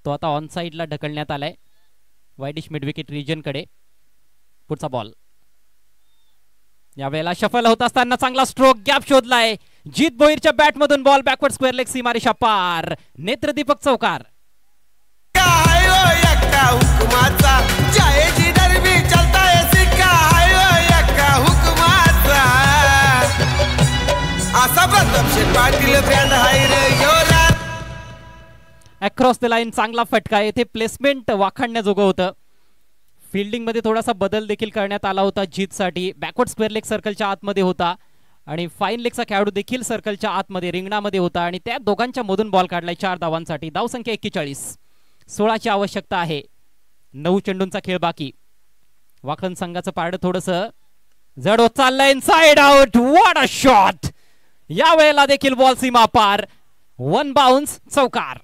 S2: तो आता ऑन साइडला ढकलण्यात आलाय वाईडिश मिड विकेट रिजन कडे. पुढचा बॉल यावेळेला शफल होत असताना चांगला स्ट्रोक गॅप शोधलाय. जीत भोईरच्या बॅट मधून बॉल बॅकवर्ड स्क्वेअर लेग सीमारेषा पार. नेत्रदीपक चौकार. अक्रॉस द लाईन चांगला फटका. येथे प्लेसमेंट वाखाणण्याजोगं होतं. फिल्डिंग मध्ये थोडासा बदल देखील करण्यात आला होता जीतसाठी. बॅकवर्ड स्क्वेअर लेग सर्कलच्या आतमध्ये होता आणि फाईन लेगचा खेळाडू देखील सर्कलच्या आतमध्ये रिंगणामध्ये होता आणि त्या दोघांच्या मधून बॉल काढलाय 4 धावांसाठी. धावसंख्या 41. 16ची आवश्यकता आहे. 9 चेंडूंचा खेळ बाकी. वाकण संघाचं पारडं थोडस जड होत चाललंय. Inside out. What a shot. या वेळेला देखील बॉल सीमा पार. 1 बाउन्स. चौकार.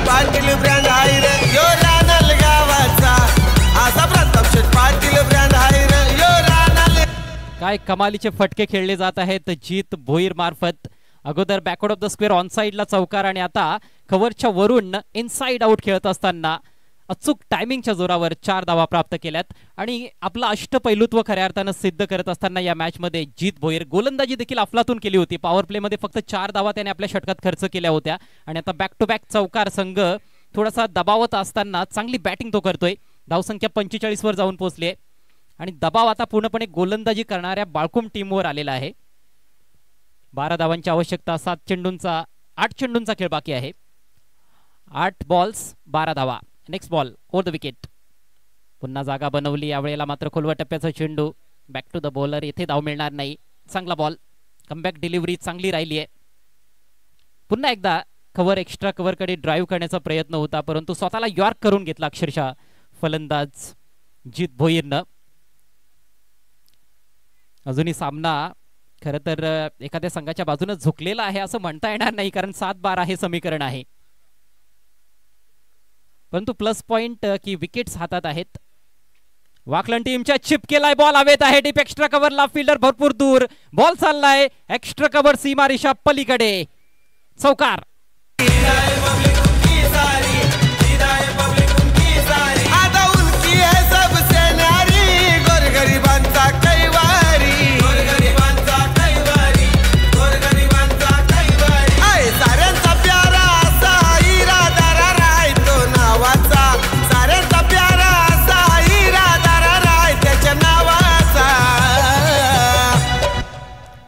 S3: पाटील ब्रँड आहे रे यो रानल गावाचा. असा प्रताप शेठ पाटील ब्रँड आहे रे यो रानल.
S2: काय कमालीचे फटके खेळले जात आहेत जीत भोईर मार्फत. अगोदर backward of the square on साइडला चौकार आणि आता कव्हरच्या वरून इनसाइड आउट खेळत असताना अचूक टायमिंगच्या जोरावर 4 धावा प्राप्त केल्यात आणि आपलं अष्टपैलुत्व खऱ्या अर्थानं सिद्ध करत असताना या मॅच मध्ये जीत भोईर गोलंदाजी देखील अफलातून केली होती. पॉवर प्ले मध्ये फक्त 4 धावा त्याने आपल्या षटकात खर्च केल्या होत्या आणि आता बॅक टू बॅक चौकार. संघ थोडासा दबावत असताना चांगली बॅटिंग तो करतोय. धावसंख्या 45 वर जाऊन पोहोचली आहे आणि दबाव आता पूर्णपणे गोलंदाजी करणाऱ्या बाळकुम टीमवर आलेला आहे. 12 धावांची आवश्यकता. 8 चेंडूंचा खेळ बाकी आहे. 8 बॉल्स 12 धावा. Next ball over the wicket. पुन्हा जागा बनवली. यावेळेला मात्र खोलवा टप्प्याचा चेंडू. Back to the bowler. येथे धाव मिळणार नाही. चांगला बॉल. कमबॅक डिलिव्हरी चांगली राहिली आहे. पुन्हा एकदा कव्हर एक्स्ट्रा कव्हर कडे ड्राईव्ह करण्याचा प्रयत्न होता, परंतु स्वतःला यॉर्क करून घेतला अक्षरशः फलंदाज जीत भोईरनं. अजूनही सामना खरं तर एखाद्या संघाच्या बाजूने झुकलेला आहे असं म्हणता येणार नाही, कारण 7-12 हे समीकरण आहे. परंतु प्लस पॉइंट की विकेट्स हातात आहेत. वाकलन टीमच्या चिप केलाय बॉल हवेत आहे. डीप एक्स्ट्रा कव्हरला फिल्डर भरपूर दूर. बॉल चाललाय एक्स्ट्रा कव्हर सीमारेषा पलीकडे. चौकार.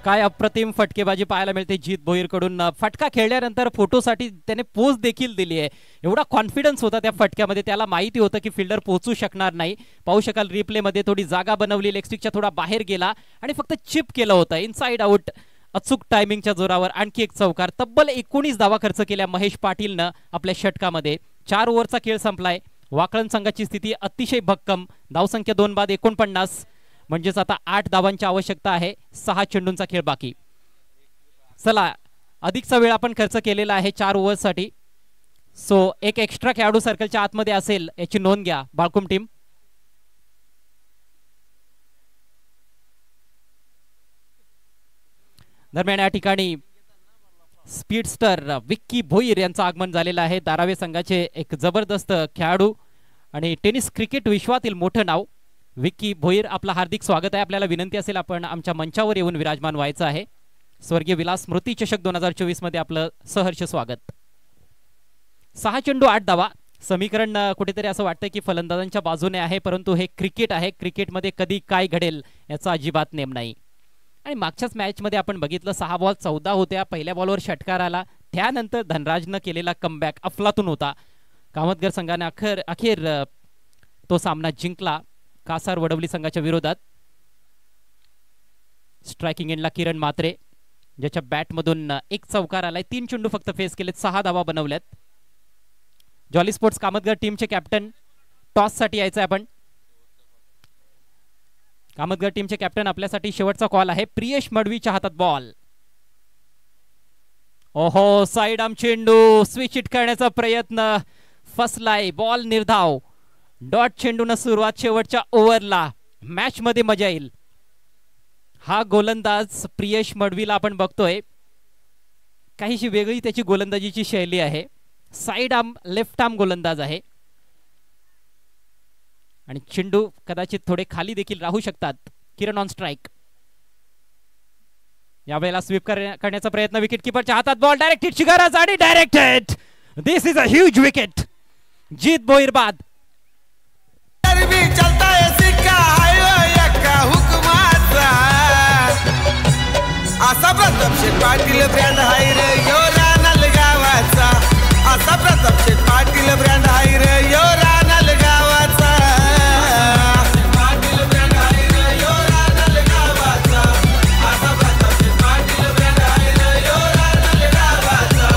S2: काय अप्रतिम फटकेबाजी पाहायला मिळते जीत भोईर कडून. फटका खेळल्यानंतर फोटोसाठी त्याने पोज देखील दिली आहे. एवढा कॉन्फिडन्स होता त्या फटक्यामध्ये. त्याला माहिती होतं की फिल्डर पोहोचू शकणार नाही. पाहू शकाल रिप्ले मध्ये थोडी जागा बनवली. लेग स्टिकच्या थोडा बाहेर गेला आणि फक्त चिप केलं होतं. Inside out. अचूक टायमिंगच्या जोरावर आणखी एक चौकार. तब्बल 19 धावा खर्च केल्या महेश पाटीलनं आपल्या षटकामध्ये. 4 ओव्हरचा खेळ संपलाय. वाकळण संघाची स्थिती अतिशय भक्कम. धावसंख्या 2 बाद 49. म्हणजेच आता 8 धावांची आवश्यकता आहे. 6 चेंडूंचा खेळ बाकी. चला अधिकचा वेळ आपण खर्च केलेला आहे 4 ओव्हरसाठी. सो एक एक्स्ट्रा खेळाडू सर्कलच्या आतमध्ये असेल याची नोंद घ्या बाळकुम टीम. दरम्यान या ठिकाणी स्पीडस्टर विक्की भोईर यांचं आगमन झालेलं आहे. धारावी संघाचे एक जबरदस्त खेळाडू आणि टेनिस क्रिकेट विश्वातील मोठं नाव विक्की भोईर. आपलं हार्दिक स्वागत आहे. आपल्याला विनंती असेल आपण आमच्या मंचावर येऊन विराजमान व्हायचं आहे. स्वर्गीय विलास स्मृती चषक 2024 मध्ये आपलं सहर्ष स्वागत. 6 चेंडू 8 धावा. समीकरण कुठेतरी असं वाटतं की फलंदाजांच्या बाजूने आहे, परंतु हे क्रिकेट आहे. क्रिकेटमध्ये कधी काय घडेल याचा अजिबात नेम नाही. आणि मागच्याच मॅच मध्ये आपण बघितलं 6 बॉल 14 होत्या, पहिल्या बॉलवर षटकार आला, त्यानंतर धनराजनं केलेला कमबॅक अफलातून होता. कामतगर संघाने अखेर तो सामना जिंकला कासार वडवली संघाच्या विरोधात. स्ट्रायकिंग एंडला किरण म्हात्रे, ज्याच्या बॅटमधून एक चौकार आलाय, 3 चेंडू फक्त फेस केलेत, 6 धावा बनवल्यात. जॉली स्पोर्ट्स कामतगर टीमचे कॅप्टन टॉस साठी यायचं आपण. कामतगर टीमचे कॅप्टन आपल्यासाठी शेवटचा कॉल आहे. प्रियेश मडवीच्या हातात बॉल. ओहो, साइड आर्म चेंडू स्विच हिट करण्याचा प्रयत्न फसलाय, बॉल निर्धाव. डॉट चेंडून सुरुवात शेवटच्या ओव्हरला. मॅच मध्ये मजा येईल. हा गोलंदाज प्रियेश मडवीला आपण बघतोय, काहीशी वेगळी त्याची गोलंदाजीची शैली आहे. साइड आर्म लेफ्ट आर्म गोलंदाज आहे आणि चेंडू कदाचित थोडे खाली देखील राहू शकतात. किरण ऑन स्ट्राइक. यावेळेला स्वीप करण्याचा प्रयत्न, विकेट किपरच्या हातात बॉल, डायरेक्ट हिट शिगाराच आणि direct hit. This is a huge wicket. Jeet Bhoir बाद.
S3: चलता है सिक्का हायका हुकमाचा, असा प्रताप शेठ पाटील ब्रँड हाय रे यो रानाल गावाचा. असा प्रताप शेठ पाटील ब्रँड हाय रे यो रानाल गावाचा. पाटील ब्रँड हाय रे यो रानाल गावाचा. असा प्रताप शेठ पाटील ब्रँड हाय रे यो रानाल गावाचा.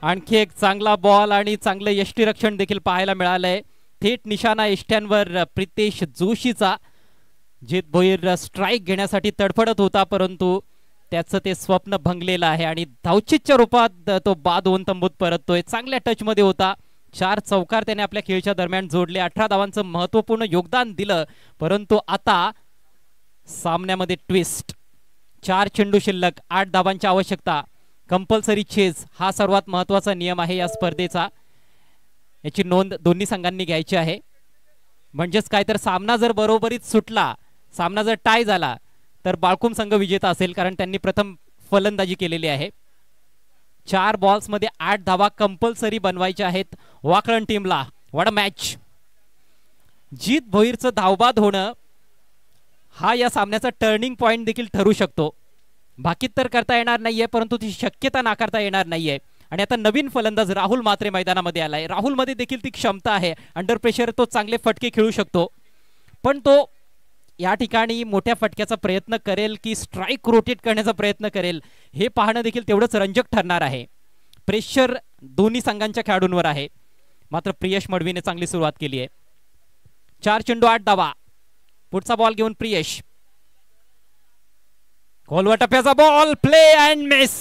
S2: आणखी एक चांगला बॉल आणि चांगलं यष्टीरक्षण देखील पाहायला मिळालंय. थेट निशाणा यष्ट्यांवर प्रितेश जोशीचा. जीत भोईर स्ट्राइक घेण्यासाठी तडफडत होता, परंतु त्याचं ते स्वप्न भंगलेलं आहे आणि धावचीच्या रूपात तो बाद होऊन तंबूत परततोय. चांगल्या टच मध्ये होता. 4 चौकार त्याने आपल्या खेळच्या दरम्यान जोडले, 18 धावांचं महत्वपूर्ण योगदान दिलं. परंतु आता सामन्यामध्ये ट्विस्ट. 4 चेंडू शिल्लक, 8 धावांची आवश्यकता. कंपल्सरी चेज हा सर्वात महत्वाचा नियम आहे या स्पर्धेचा. याची नोंद दोन्ही संघांनी घ्यायची आहे. म्हणजेच काय तर सामना जर बरोबरीत सुटला, सामना जर टाय झाला तर बाळकुम संघ विजेता असेल, कारण त्यांनी प्रथम फलंदाजी केलेली आहे. 4 बॉल्स मध्ये 8 धावा कंपल्सरी बनवायच्या आहेत वाकळण टीमला. What a match. जीत भोईरचं धावबाद होणं हा या सामन्याचा टर्निंग पॉइंट देखील ठरू शकतो. भाकीत तर करता येणार नाहीये, परंतु ती शक्यता नाकारता येणार नाहीये. आणि आता नवीन फलंदाज राहुल म्हात्रे मैदानामध्ये आलाय. राहुल मध्ये देखील ती क्षमता आहे, अंडर प्रेशर तो चांगले फटके खेळू शकतो, पण तो या ठिकाणी मोठ्या फटक्याचा प्रयत्न करेल की स्ट्राइक रोटेट करण्याचा प्रयत्न करेल हे पाहणं देखील तेवढंच रंजक ठरणार आहे. प्रेशर दोन्ही संघांच्या खेळाडूंवर आहे. मात्र प्रियेश मडवीने चांगली सुरुवात केली आहे. 4 चेंडू 8 धावा. पुढचा बॉल घेऊन प्रियेश. खोलवा टप्प्याचा ball, play and miss.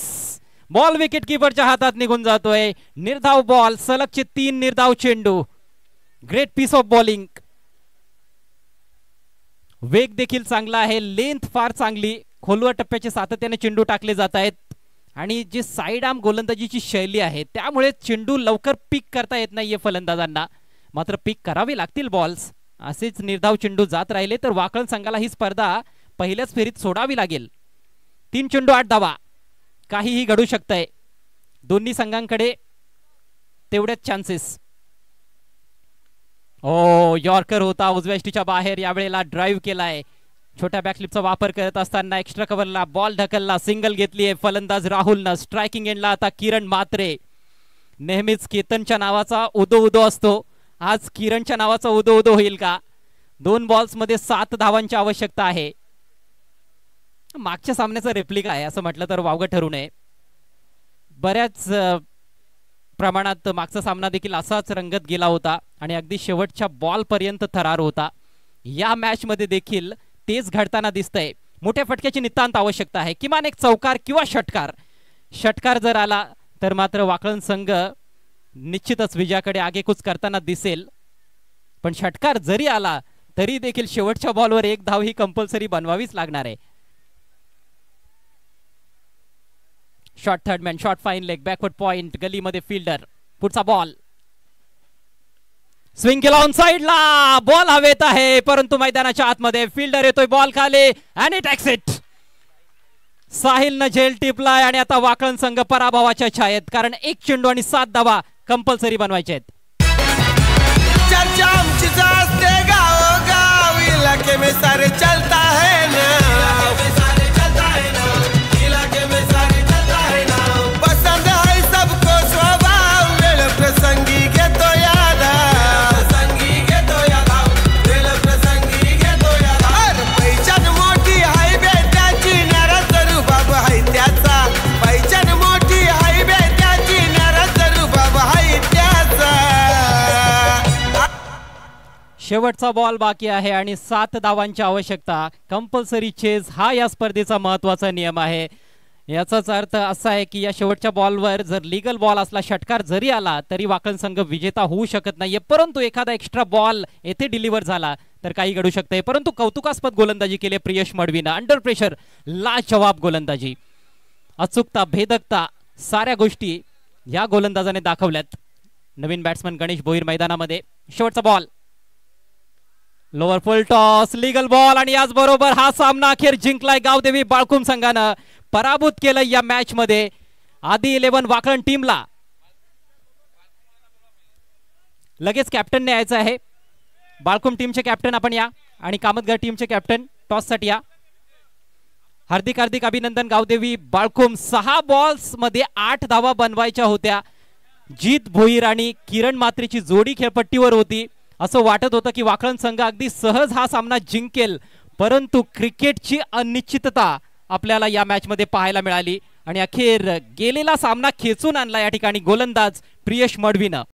S2: Ball wicket कीपरच्या हातात निघून जातोय. निर्धाव बॉल, सलगचे 3 निर्धाव चेंडू. Great piece of bowling. वेग देखील चांगला आहे, लेंथ फार चांगली. खोलवा टप्प्याचे सातत्याने चेंडू टाकले जात आहेत आणि जे साइड आर्म गोलंदाजीची शैली आहे त्यामुळे चेंडू लवकर पिक करता येत नाहीये फलंदाजांना. मात्र पिक करावे लागतील बॉल्स. असेच निर्धाव चेंडू जात राहिले तर वाकळण संघाला ही स्पर्धा पहिल्याच फेरीत सोडावी लागेल. 3 चेंडू 8 धावा. काहीही घडू शकतंय. दोन्ही संघांकडे तेवढेच चान्सेस. ओ, यॉर्कर होता उजव्या यष्टीच्या बाहेर. यावेळेला ड्राइव्ह केलाय. छोट्या बॅकस्लिपचा वापर करत असताना एक्स्ट्रा कव्हरला बॉल ढकलला. सिंगल घेतलीये फलंदाज राहुलनं. स्ट्रायकिंग एंडला आता किरण म्हात्रे. नेहमीच केतनच्या नावाचा उदो उदो असतो, आज किरणच्या नावाचा उदो उदो होईल का? 2 बॉल्स मध्ये 7 धावांची आवश्यकता आहे. मागच्या सामन्याचा रेप्लिका आहे असं म्हटलं तर वावगं ठरू नये. बऱ्याच प्रमाणात मागचा सामना देखील असाच रंगत गेला होता आणि अगदी शेवटच्या बॉल पर्यंत थरार होता. या मॅच मध्ये देखील तेच घडताना दिसतंय. मोठ्या फटक्याची नितांत आवश्यकता आहे. किमान एक चौकार किंवा षटकार. षटकार जर आला तर मात्र वाकळण संघ निश्चितच विजयाकडे आगेकूच करताना दिसेल. पण षटकार जरी आला तरी देखील शेवटच्या बॉलवर 1 धाव ही कंपल्सरी बनवावीच लागणार आहे. Short third man, short fine leg, backward point, गलीमध्ये फिल्डर. पुढचा बॉल स्विंग केला ऑन साइडला. बॉल हवेत आहे परंतु मैदानाच्या आतमध्ये. फिल्डर येतोय बॉल खाली आणि इट एक्सिट. साहिलनं झेल टिपलाय आणि आता वाकळण संघ पराभवाच्या छायेत, कारण 1 चेंडू आणि 7 धावा कंपल्सरी बनवायचे आहेत.
S3: चर्चा आमचीच असते गावोगाव, इलाके में सारे चलता है ना.
S2: शेवटचा बॉल बाकी आहे आणि 7 धावांची आवश्यकता. कंपल्सरी चेस हा या स्पर्धेचा महत्वाचा नियम आहे. याचाच अर्थ असा आहे की या शेवटच्या बॉलवर जर लीगल बॉल असला, षटकार जरी आला तरी वाकण संघ विजेता होऊ शकत नाहीये. परंतु एखादा एक्स्ट्रा बॉल येथे डिलिव्हर झाला तर काही घडू शकते. परंतु कौतुकास्पद गोलंदाजी केली प्रियश मडवीनं. अंडर प्रेशर लाजवाब गोलंदाजी, अचूकता, भेदकता, साऱ्या गोष्टी या गोलंदाजाने दाखवल्यात. नवीन बॅट्समन गणेश भोईर मैदानामध्ये. शेवटचा बॉल, लोअर फुल टॉस, लीगल बॉल आणि याचबरोबर हा सामना अखेर जिंकलाय गावदेवी बाळकुम संघानं. पराभूत केलं या मॅच मध्ये आदी 11 वाकण टीमला. लगेच कॅप्टनने यायचं आहे. बाळकुम टीमचे कॅप्टन आपण या आणि कामतगर टीमचे कॅप्टन टॉस साठी या. हार्दिक हार्दिक अभिनंदन गावदेवी बाळकुम. 6 बॉल्स मध्ये 8 धावा बनवायच्या होत्या. जीत भोईर आणि किरण मात्रेची जोडी खेळपट्टीवर होती. असं वाटत होतं की वाकण संघ अगदी सहज हा सामना जिंकेल, परंतु क्रिकेटची अनिश्चितता आपल्याला या मॅच मध्ये पाहायला मिळाली आणि अखेर गेलेला सामना खेचून आणला या ठिकाणी गोलंदाज प्रियश मडवीनं.